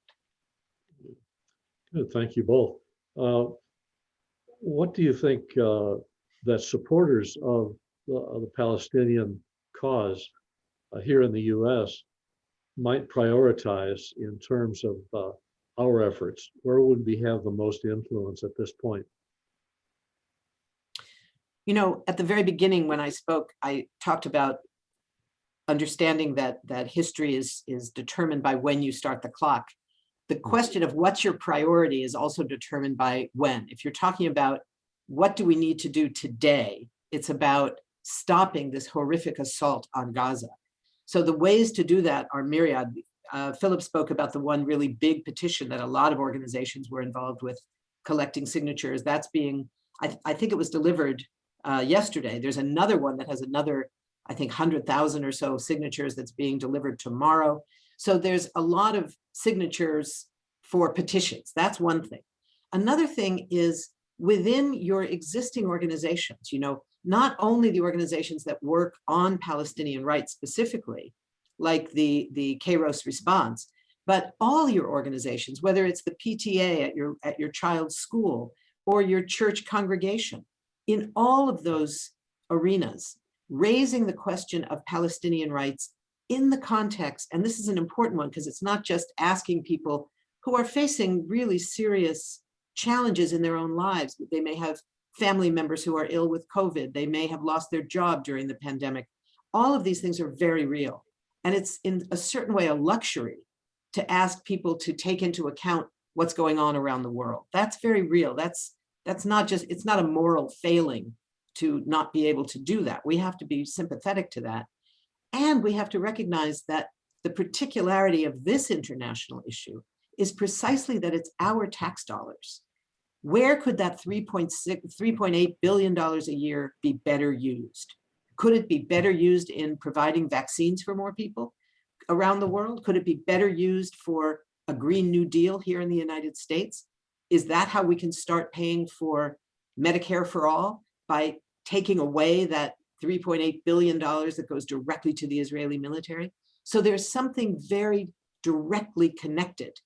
Good, thank you both. What do you think that supporters of the Palestinian cause here in the U.S. might prioritize in terms of our efforts? Where would we have the most influence at this point? You know, at the very beginning when I spoke, I talked about understanding that history is determined by when you start the clock. The question of what's your priority is also determined by when. If you're talking about what do we need to do today, it's about stopping this horrific assault on Gaza. So the ways to do that are myriad. Philip spoke about the one really big petition that a lot of organizations were involved with collecting signatures. That's being, I think it was delivered yesterday. There's another one that has another, I think 100,000 or so signatures that's being delivered tomorrow. So there's a lot of signatures for petitions. That's one thing. Another thing is within your existing organizations, you know, not only the organizations that work on Palestinian rights specifically, like the Kairos response, but all your organizations, whether it's the PTA at your child's school or your church congregation, in all of those arenas, raising the question of Palestinian rights in the context, and this is an important one because it's not just asking people who are facing really serious challenges in their own lives. They may have family members who are ill with COVID. They may have lost their job during the pandemic. All of these things are very real. And it's in a certain way a luxury to ask people to take into account what's going on around the world. That's very real. That's not just, it's not a moral failing to not be able to do that. We have to be sympathetic to that. And we have to recognize that the particularity of this international issue is precisely that it's our tax dollars. Where could that $3.8 billion a year be better used? Could it be better used in providing vaccines for more people around the world? Could it be better used for a Green New Deal here in the United States? Is that how we can start paying for Medicare for all, by taking away that $3.8 billion that goes directly to the Israeli military? So there's something very directly connected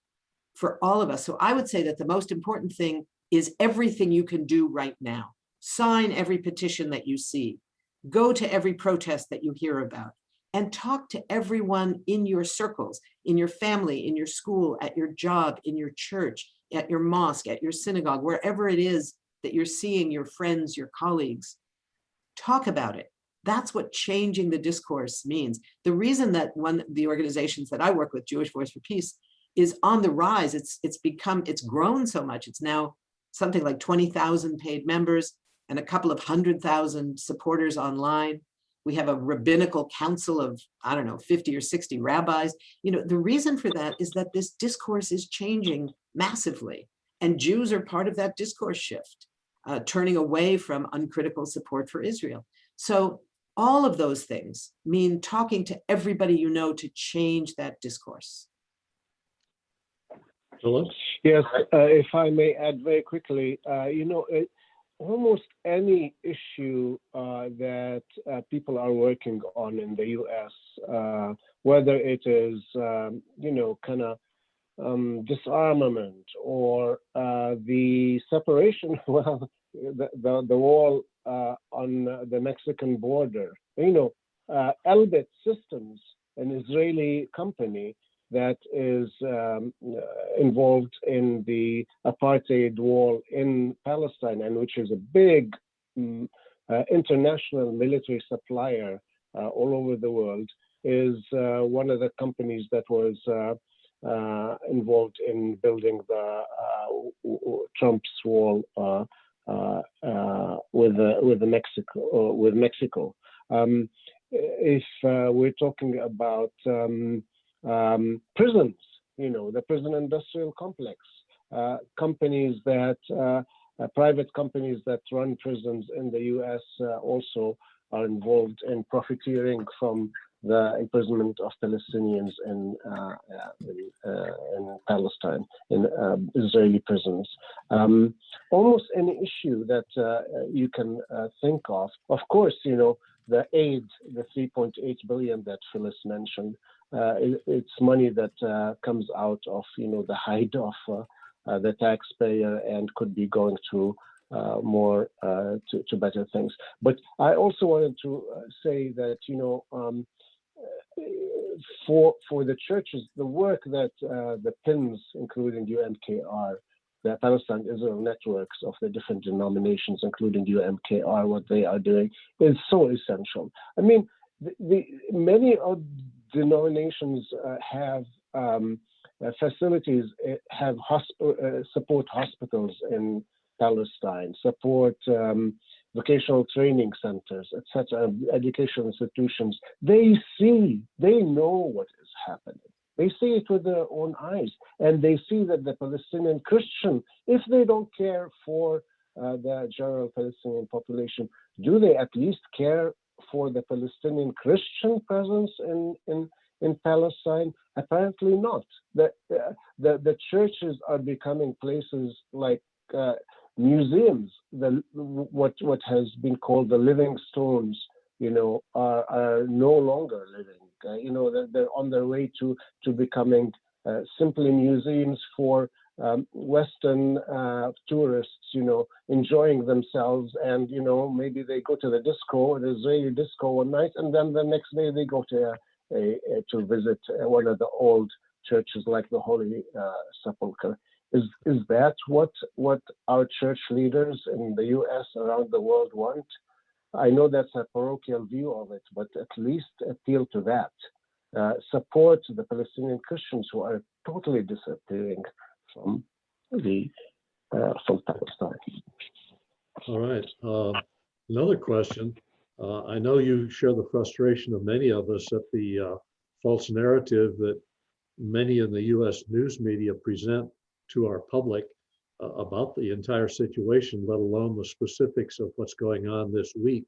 for all of us. So I would say that the most important thing is everything you can do right now. Sign every petition that you see. Go to every protest that you hear about. and talk to everyone in your circles, in your family, in your school, at your job, in your church, at your mosque, at your synagogue, wherever it is that you're seeing your friends, your colleagues. Talk about it. That's what changing the discourse means. The reason that the organizations that I work with, Jewish Voice for Peace, is on the rise. It's grown so much. It's now something like 20,000 paid members and a couple of 100,000 supporters online. We have a rabbinical council of, I don't know, 50 or 60 rabbis. The reason for that is that this discourse is changing massively, and Jews are part of that discourse shift, turning away from uncritical support for Israel. So all of those things mean talking to everybody you know to change that discourse. Philip? Yes, if I may add very quickly, almost any issue that people are working on in the U.S., whether it is, disarmament or the separation, well, the wall on the Mexican border, Elbit Systems, an Israeli company that is involved in the apartheid wall in Palestine, and which is a big international military supplier all over the world, is one of the companies that was involved in building the Trump's wall with Mexico. If we're talking about prisons, the prison industrial complex, companies that private companies that run prisons in the U.S. Also are involved in profiteering from the imprisonment of Palestinians in Palestine, in Israeli prisons. Almost any issue that you can think of course, the aid, the 3.8 billion that Phyllis mentioned, it's money that comes out of, the hide of the taxpayer and could be going to more to better things. But I also wanted to say that, for the churches, the work that the PINs, including UMKR, the Palestine-Israel networks of the different denominations, including UMKR, what they are doing is so essential. I mean, many of denominations have facilities, have support hospitals in Palestine, support vocational training centers, etc., educational institutions. They know what is happening. They see it with their own eyes, and they see that the Palestinian Christian, if they don't care for the general Palestinian population, do they at least care for the Palestinian Christian presence in Palestine? Apparently not. The churches are becoming places like museums. What has been called the living stones, are no longer living. They're on their way to becoming simply museums for Western tourists, enjoying themselves, and maybe they go to the disco, the Israeli disco one night, and then the next day they go to visit one of the old churches like the Holy Sepulchre. Is that what our church leaders in the U.S. around the world want? I know that's a parochial view of it, but at least appeal to that. Support the Palestinian Christians who are totally disappearing from Palestine. All right. Another question. I know you share the frustration of many of us at the false narrative that many in the U.S. news media present to our public about the entire situation, let alone the specifics of what's going on this week.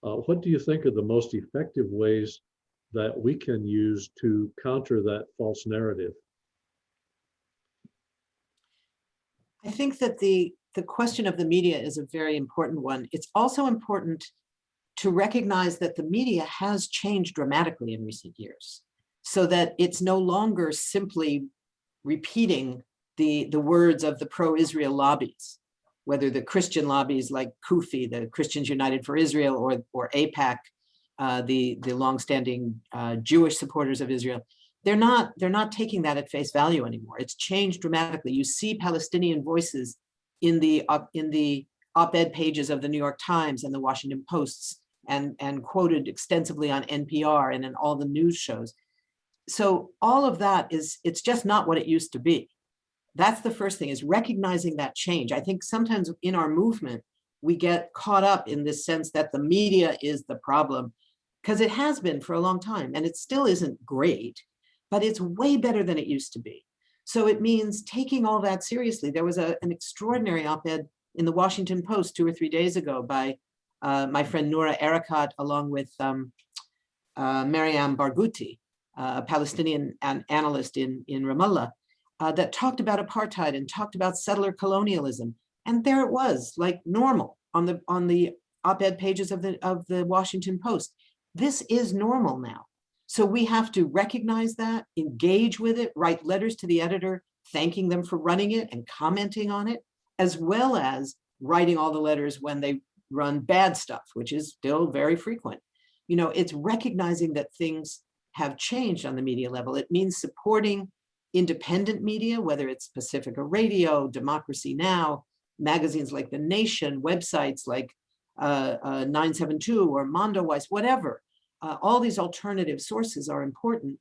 What do you think are the most effective ways that we can use to counter that false narrative? I think that the question of the media is a very important one. It's also important to recognize that the media has changed dramatically in recent years, so that it's no longer simply repeating the words of the pro-Israel lobbies, whether the Christian lobbies like CUFI, the Christians United for Israel, or AIPAC, the longstanding Jewish supporters of Israel, they're not taking that at face value anymore. It's changed dramatically. You see Palestinian voices in the op-ed pages of the New York Times and the Washington Posts, and quoted extensively on NPR and in all the news shows. So all of that it's just not what it used to be. That's the first thing, is recognizing that change. I think sometimes in our movement, we get caught up in this sense that the media is the problem, because it has been for a long time, and it still isn't great, but it's way better than it used to be. So it means taking all that seriously. There was an extraordinary op-ed in the Washington Post 2 or 3 days ago by my friend Noura Erakat, along with Mariam Barghouti, a Palestinian analyst in Ramallah, that talked about apartheid and talked about settler colonialism. And there it was, like normal on the op-ed pages of the Washington Post. This is normal now. So we have to recognize that, engage with it, write letters to the editor, thanking them for running it and commenting on it, as well as writing all the letters when they run bad stuff, which is still very frequent. You know, it's recognizing that things have changed on the media level. It means supporting independent media, whether it's Pacifica Radio, Democracy Now!, magazines like The Nation, websites like 972 or Mondoweiss, whatever. All these alternative sources are important,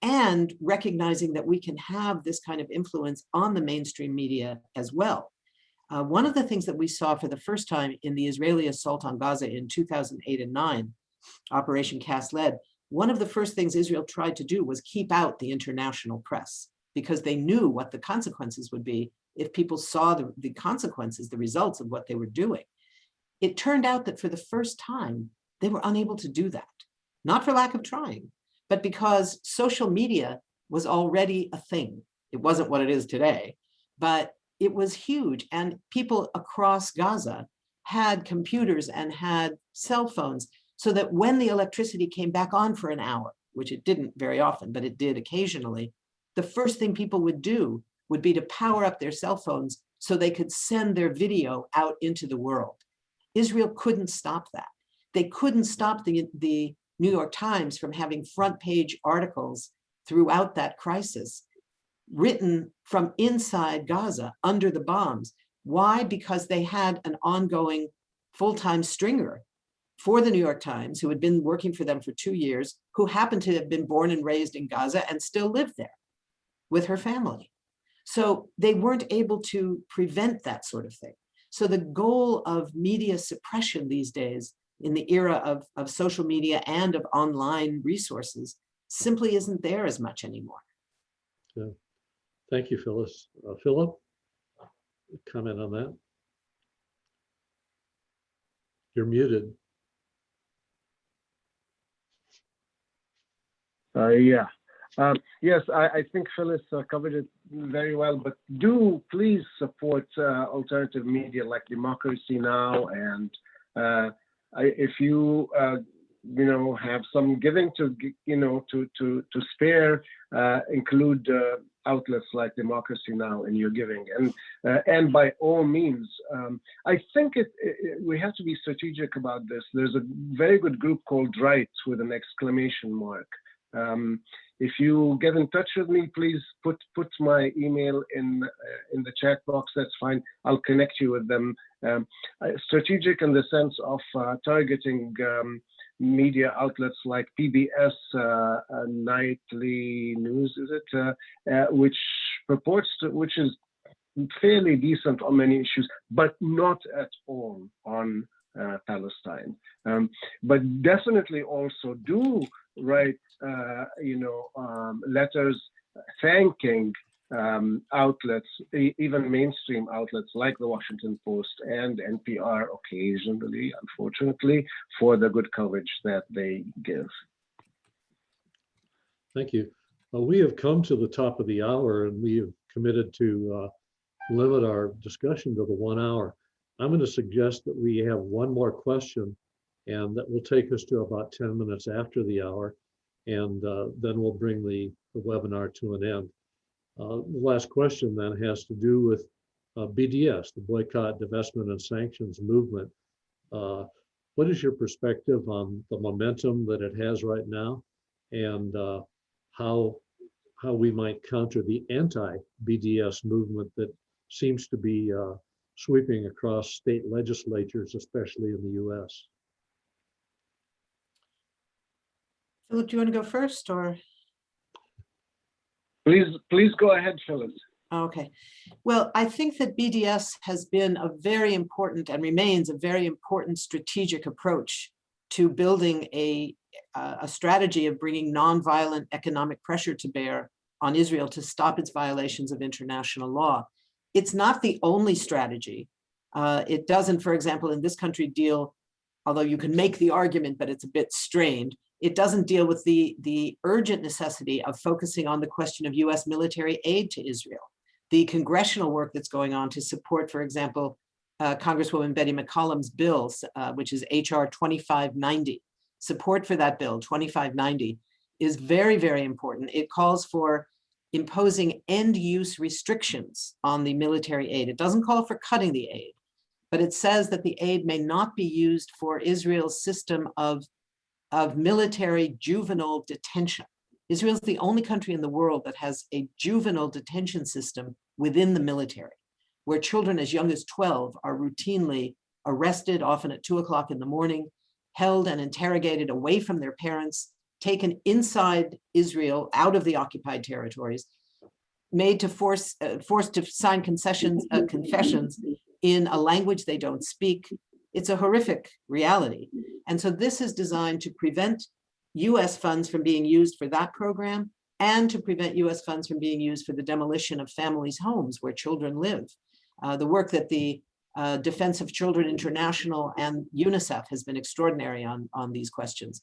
and recognizing that we can have this kind of influence on the mainstream media as well. One of the things that we saw for the first time in the Israeli assault on Gaza in 2008 and 9, Operation Cast Lead, one of the first things Israel tried to do was keep out the international press, because they knew what the consequences would be if people saw the consequences, the results of what they were doing. It turned out that for the first time, they were unable to do that. Not for lack of trying, but because social media was already a thing. It wasn't what it is today, but it was huge. And people across Gaza had computers and had cell phones, so that when the electricity came back on for an hour, which it didn't very often, but it did occasionally, the first thing people would do would be to power up their cell phones so they could send their video out into the world. Israel couldn't stop that. They couldn't stop the New York Times from having front page articles throughout that crisis written from inside Gaza under the bombs. Why? Because they had an ongoing full-time stringer for the New York Times, who had been working for them for 2 years, who happened to have been born and raised in Gaza and still lived there with her family. So they weren't able to prevent that sort of thing. So the goal of media suppression these days, in the era of social media and of online resources, simply isn't there as much anymore. Yeah. Thank you, Phyllis. Philip, comment on that? You're muted. Yes, I think Phyllis covered it very well, but do please support alternative media like Democracy Now! And if you have some giving to spare, include outlets like Democracy Now! In your giving, and by all means, I think we have to be strategic about this. There's a very good group called Right with an exclamation mark. If you get in touch with me, please put my email in the chat box. That's fine. I'll connect you with them. Strategic in the sense of targeting media outlets like PBS Nightly News, is it? Which is fairly decent on many issues, but not at all on Palestine. But definitely also do write letters thanking outlets, even mainstream outlets like the Washington Post and NPR occasionally, unfortunately, for the good coverage that they give. Thank you. We have come to the top of the hour, and we have committed to limit our discussion to the 1 hour. I'm going to suggest that we have one more question, and that will take us to about 10 minutes after the hour, and then we'll bring the webinar to an end. The last question then has to do with BDS, the Boycott, Divestment, and Sanctions Movement. What what is your perspective on the momentum that it has right now, and how we might counter the anti-BDS movement that seems to be sweeping across state legislatures, especially in the U.S.? Philip, do you want to go first, or? Please go ahead, Phyllis. Okay. Well, I think that BDS has been a very important and remains a very important strategic approach to building a strategy of bringing nonviolent economic pressure to bear on Israel to stop its violations of international law. It's not the only strategy. It doesn't, for example, in this country deal, although you can make the argument, but it's a bit strained, it doesn't deal with the urgent necessity of focusing on the question of US military aid to Israel. The congressional work that's going on to support, for example, Congresswoman Betty McCollum's bills, which is HR 2590. Support for that bill, 2590, is very, very important. It calls for imposing end-use restrictions on the military aid. It doesn't call for cutting the aid, but it says that the aid may not be used for Israel's system of military juvenile detention. Israel is the only country in the world that has a juvenile detention system within the military, where children as young as 12 are routinely arrested, often at 2 o'clock in the morning, held and interrogated away from their parents, taken inside Israel, out of the occupied territories, made to forced to sign confessions in a language they don't speak. It's a horrific reality. And so this is designed to prevent US funds from being used for that program, and to prevent US funds from being used for the demolition of families' homes where children live. The work that the Defense of Children International and UNICEF has been extraordinary on these questions.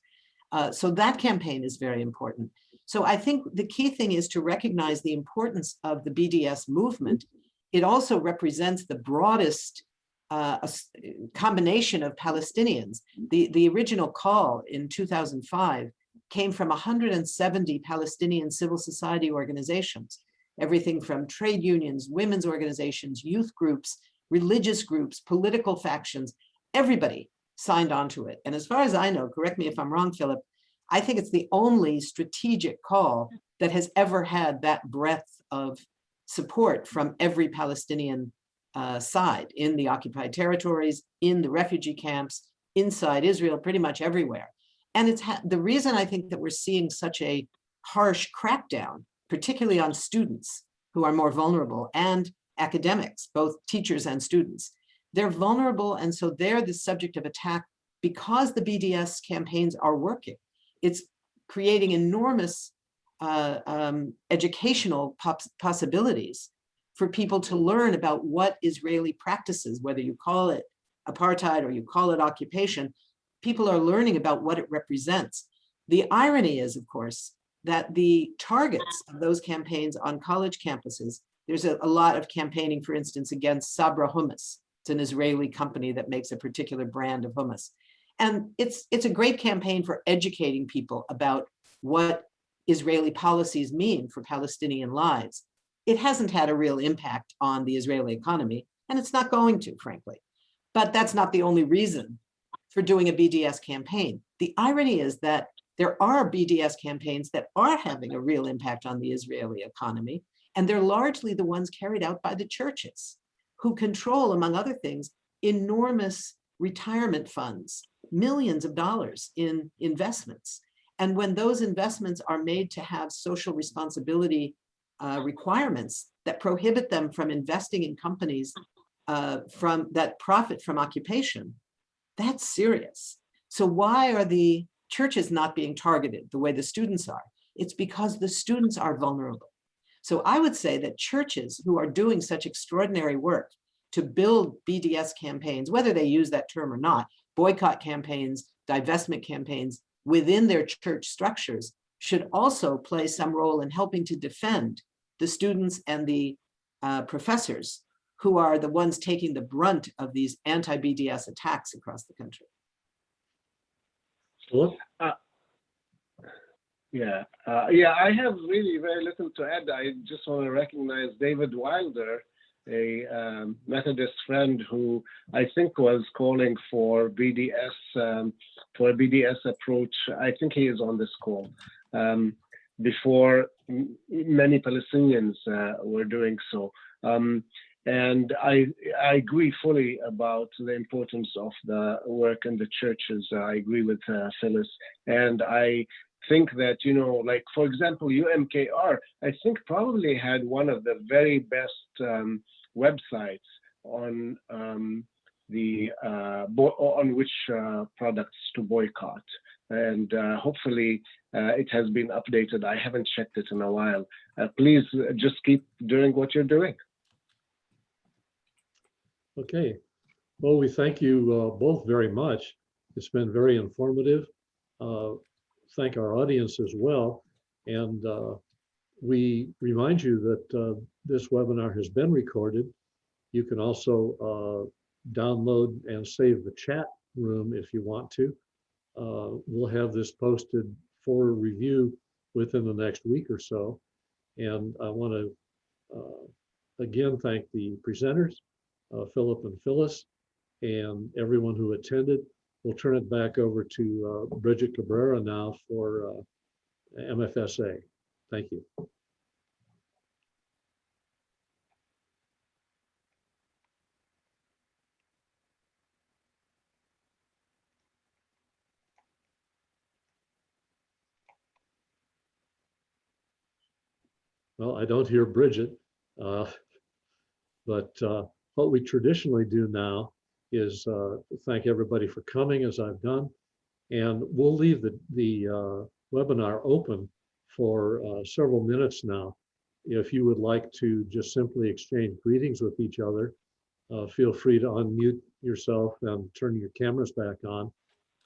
So that campaign is very important. So I think the key thing is to recognize the importance of the BDS movement. It also represents the broadest combination of Palestinians. The original call in 2005 came from 170 Palestinian civil society organizations, everything from trade unions, women's organizations, youth groups, religious groups, political factions. Everybody signed on to it. And as far as I know, correct me if I'm wrong, Philip, I think it's the only strategic call that has ever had that breadth of support from every Palestinian side in the occupied territories, in the refugee camps, inside Israel, pretty much everywhere. And it's the reason I think that we're seeing such a harsh crackdown, particularly on students who are more vulnerable, and academics, both teachers and students. They're vulnerable, and so they're the subject of attack because the BDS campaigns are working. It's creating enormous educational possibilities for people to learn about what Israeli practices, whether you call it apartheid or you call it occupation. People are learning about what it represents. The irony is, of course, that the targets of those campaigns on college campuses, there's a lot of campaigning, for instance, against Sabra hummus. It's an Israeli company that makes a particular brand of hummus. And it's a great campaign for educating people about what Israeli policies mean for Palestinian lives. It hasn't had a real impact on the Israeli economy, and it's not going to, frankly. But that's not the only reason for doing a BDS campaign. The irony is that there are BDS campaigns that are having a real impact on the Israeli economy, and they're largely the ones carried out by the churches, who control, among other things, enormous retirement funds, millions of dollars in investments. And when those investments are made to have social responsibility requirements that prohibit them from investing in companies that profit from occupation, that's serious. So why are the churches not being targeted the way the students are? It's because the students are vulnerable. So I would say that churches who are doing such extraordinary work to build BDS campaigns, whether they use that term or not, boycott campaigns, divestment campaigns within their church structures, should also play some role in helping to defend the students and the professors who are the ones taking the brunt of these anti-BDS attacks across the country. I have really very little to add. I just want to recognize David Wilder a Methodist friend who I think was calling for BDS, for a BDS approach. I think he is on this call. Before many Palestinians were doing so. And I agree fully about the importance of the work in the churches. I agree with Phyllis. And I think that, you know, like, for example, UMKR, I think probably had one of the very best websites on on which products to boycott. And hopefully it has been updated. I haven't checked it in a while. Please just keep doing what you're doing. Okay. Well, we thank you both very much. It's been very informative. Thank our audience as well. And we remind you that this webinar has been recorded. You can also download and save the chat room if you want to. We'll have this posted for review within the next week or so. And I want to again thank the presenters, Philip and Phyllis, and everyone who attended. We'll turn it back over to Bridget Cabrera now for MFSA. Thank you. Well, I don't hear Bridget, but what we traditionally do now is thank everybody for coming, as I've done, and we'll leave the webinar open for several minutes now. If you would like to just simply exchange greetings with each other, feel free to unmute yourself and turn your cameras back on,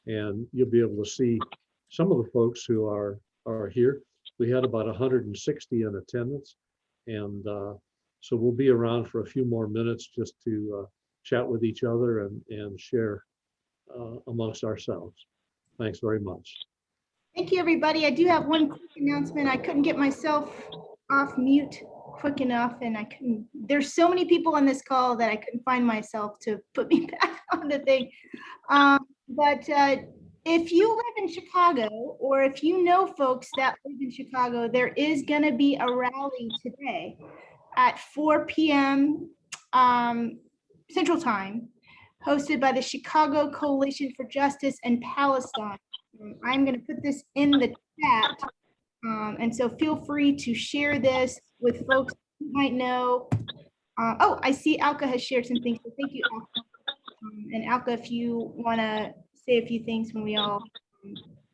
and you'll be able to see some of the folks who are here. We had about 160 in attendance, and so we'll be around for a few more minutes just to chat with each other and share amongst ourselves. Thanks very much. Thank you, everybody. I do have one quick announcement. I couldn't get myself off mute quick enough, and I couldn't. There's so many people on this call that I couldn't find myself to put me back on the thing. But if you live in Chicago, or if you know folks that live in Chicago, there is going to be a rally today at 4 p.m. Central Time, hosted by the Chicago Coalition for Justice and Palestine. I'm going to put this in the chat, and so feel free to share this with folks you might know. Oh, I see Alka has shared some things, so thank you, Alka. And Alka, if you want to say a few things when we all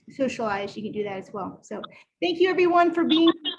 socialize, you can do that as well. So thank you, everyone, for being here.